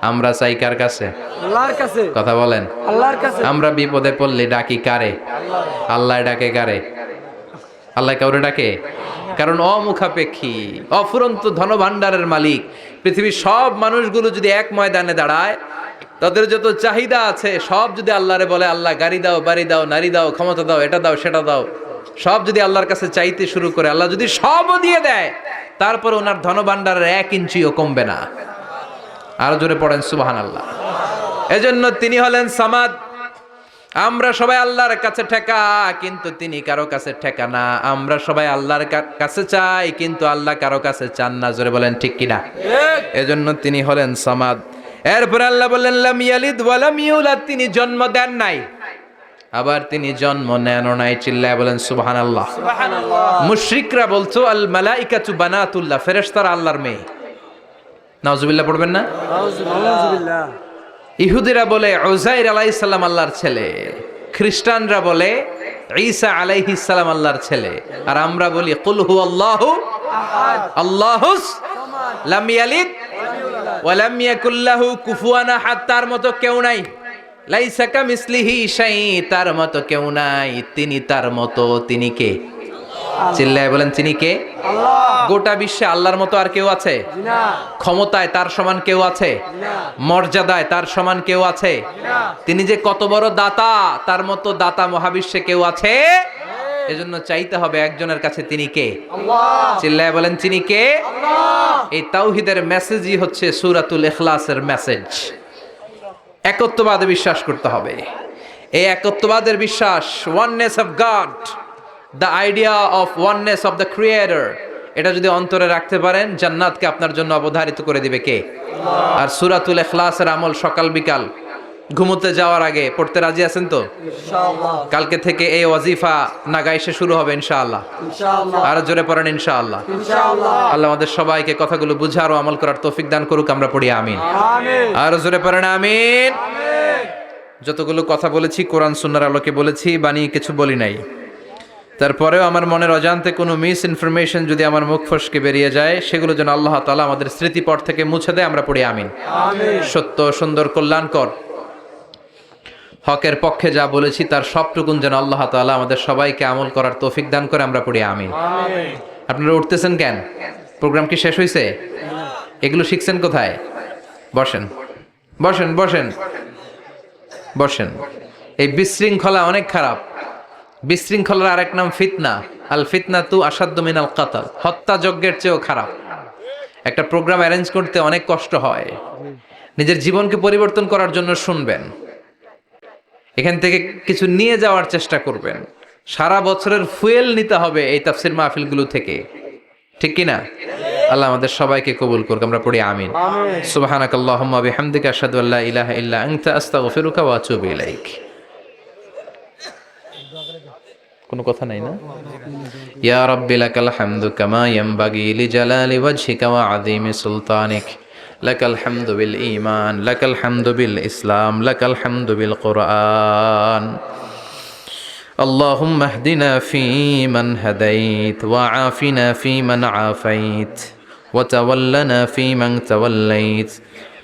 আমরা চাই কার কাছে? আল্লাহর কাছে। কথা বলেন। আল্লাহর কাছে। আমরা বিপদে পড়লে ডাকি কারে? আল্লাহ ডাকে কারে? আল্লাহ কাউরে ডাকে? কারণ অমুখাপেক্ষী, অফুরন্ত ধনভাণ্ডারের মালিক। পৃথিবীর সব মানুষগুলো যদি এক ময়দানে দাঁড়ায়, তাদের যত চাহিদা আছে সব যদি আল্লাহরে বলে, আল্লাহ গাড়ি দাও, বাড়ি দাও, নারী দাও, ক্ষমতা দাও, এটা দাও, সেটা দাও, সব যদি আল্লাহর কাছে চাইতে শুরু করে, আল্লাহ যদি সবও দিয়ে দেয়, তারপর ওনার ধনভাণ্ডারের 1 ইঞ্চিও কমবে না। আরো জোরে পড়েন সুবহানাল্লাহ। এজন্য তিনি হলেন সামাদ। আমরা সবাই আল্লাহর কাছে ঠেকা, কিন্তু তিনি কারো কাছে ঠেকা না। আমরা সবাই আল্লাহর কাছে চাই, কিন্তু আল্লাহ কারো কাছে চান না। জোরে বলেন ঠিক কিনা? এজন্য তিনি হলেন সামাদ। এরপর আল্লাহ বললেন লাম ইয়ালিদ ওয়া লাম ইউলাদ, তিনি জন্ম দেন নাই, আবার তিনি জন্ম নেনও নাই। চিল্লায় বলেন সুবহানাল্লাহ। মুশরিকরা বলতো আল মালাইকাতু বানাতুল্লাহ, ফেরেশতারা আল্লাহর মেয়ে। নাউজুবিল্লাহ পড়বেন না? নাউজুবিল্লাহ। ইহুদিরা বলে উযাইর আলাইহিস সালাম আল্লাহর ছেলে, খ্রিস্টানরা বলে ঈসা আলাইহিস সালাম আল্লাহর ছেলে, আর আমরা বলি কুল হুয়াল্লাহু আহাদ আল্লাহুস লাম ইয়ালিদ ওয়া লাম ইয়াকুল লাহু কুফুয়ান আহাদ। তার মতো কেউ নাই। লাইসা কামিসলিহি শাই, তার মতো কেউ নাই। তিনি তার মতো। তিনি কে? চিল্লায় বলেন তিনি কে? আল্লাহ। গোটা বিশ্বে আল্লাহর মতো আর কেউ আছে? না। ক্ষমতায় তার সমান কেউ আছে? না। মর্যাদায় তার সমান কেউ আছে? না। তিনি যে কত বড় দাতা, তার মতো দাতা মহাবিশ্বে কেউ আছে? এজন্য চাইতে হবে একজনের কাছে, তিনি কে? আল্লাহ। চিল্লায় বলেন তিনি কে? আল্লাহ। এই তাওহীদের মেসেজই হচ্ছে সূরাতুল ইখলাসের মেসেজ। একত্ববাদে বিশ্বাস করতে হবে। এই একত্ববাদের বিশ্বাস, oneness of god, the idea of oneness of the creator, এটা যদি অন্তরে রাখতে পারেন, জান্নাতকে আপনার জন্য অবধারিত করে দিবে কে? আর সূরাতুল ইখলাসের আমল সকাল বিকাল ঘুমোতে যাওয়ার আগে পড়তে রাজি আছেন তো? ইনশাআল্লাহ। কালকে থেকে এই ওয়াজিফা নাগাইশে শুরু হবে ইনশাআল্লাহ। ইনশাআল্লাহ। আর জোরে পড়েন ইনশাআল্লাহ। ইনশাআল্লাহ। আল্লাহ আমাদের সবাইকে কথাগুলো বুঝার ও আমল করার তৌফিক দান করুক। আমরা পড়ি আমিন। আমিন। আর জোরে পড়েন আমিন। আমিন। যতগুলো কথা বলেছি কোরআন সুন্নাহর আলোকে বলেছি, বানিয়ে কিছু বলি নাই। তারপরেও আমার মনের অজান্তে কোনো মিস ইনফরমেশন যদি আমার মুখ ফসকে বেরিয়ে যায়, সেগুলো যেন আল্লাহ তাআলা আমাদের স্মৃতিপট থেকে মুছে দেয়। আমরা পড়ি আমিন। আমিন। সত্য, সুন্দর, কল্যাণকর, হকের পক্ষে যা বলেছি তার সবটুকুন যেন আল্লাহ তাআলা আমাদের সবাইকে আমল করার তৌফিক দান করে। আমরা পড়ি আমিন। আমিন। আপনারা উঠতেছেন কেন? প্রোগ্রাম কি শেষ হয়েছে? এগুলো শিখছেন কোথায়? বসেন বসেন বসেন বসেন। এই বিশৃঙ্খলা অনেক খারাপ। বিশৃঙ্খলার আরেক নাম ফিতনা। আল ফিতনাতু আসাদ্দু মিনাল কাতাল, হত্যাযজ্ঞের চেয়েও খারাপ। একটা প্রোগ্রাম অ্যারেঞ্জ করতে অনেক কষ্ট হয়। নিজের জীবনকে পরিবর্তন করার জন্য শুনবেন, এখান থেকে কিছু নিয়ে যাওয়ার চেষ্টা করবেন। সারা বছরের ফুয়েল নিতে হবে এই তাফসির মাহফিলগুলো থেকে, ঠিক কি না? আল্লাহ আমাদের সবাইকে কবুল করুক। আমরা পড়ি আমিন। সুবহানাকাল্লাহুম্মা বিহামদিকা আশহাদু আল্লা ইলাহা ইল্লা আনতা আস্তাগফিরুকা ওয়া আতুবু ইলাইক। কোনো কথা নাই না? ইয়া রাব্বি লাকাল হামদু কামা ইয়ানবাগি লিজালালি ওয়াজহিকা ওয়া আযীমি সুলতানিক লাকাল হামদু বিল ঈমান লাকাল হামদু বিল ইসলাম লাকাল হামদু বিল কুরআন اللهم اهدنا فيمن هديت وعافنا فيمن عافيت وتولنا فيمن توليت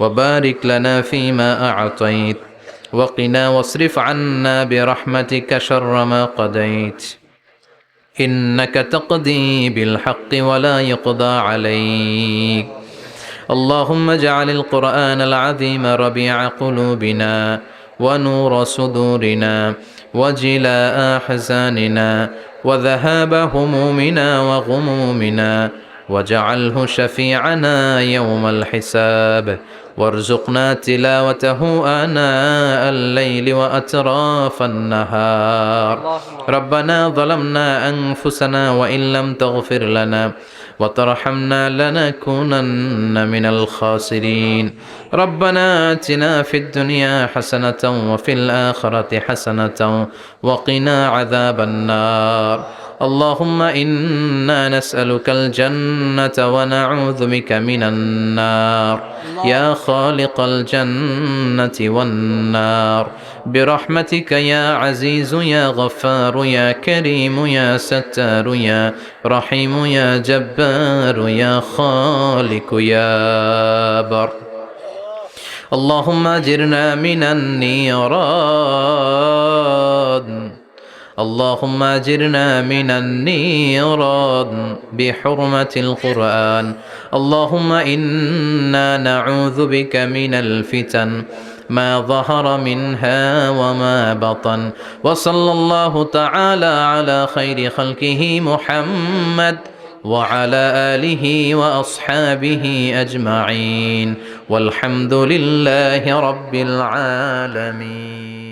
وبارك لنا فيما أعطيت وقنا واصرف عنا برحمتك شر ما قضيت إنك تقضي بالحق ولا يقضى عليك اللهم اجعل القرآن العظيم ربيع قلوبنا ونور صدورنا وجلاء أحزاننا وذهاب همومنا وغمومنا واجعله شفيعنا يوم الحساب وارزقنا تلاوته آناء الليل وأطراف النهار ربنا ظلمنا أنفسنا وإن لم تغفر لنا وترحمنا لنكونن من الخاسرين ربنا آتنا في الدنيا حسنة وفي الآخرة حسنة وقنا عذاب النار اللهم إنا نسألك الجنة ونعوذ بك من النار يا خالق الجنة والنار برحمتك يا عزيز يا غفار يا كريم يا ستار يا رحيم يا جبار يا خالق يا بر اللهم أجرنا من النيران اللهم أجرنا من النيران بحرمة القرآن اللهم إنا نعوذ بك من الفتن ما ظهر منها وما بطن وصلى الله تعالى على خير خلقه محمد وعلى آله وأصحابه أجمعين والحمد لله رب العالمين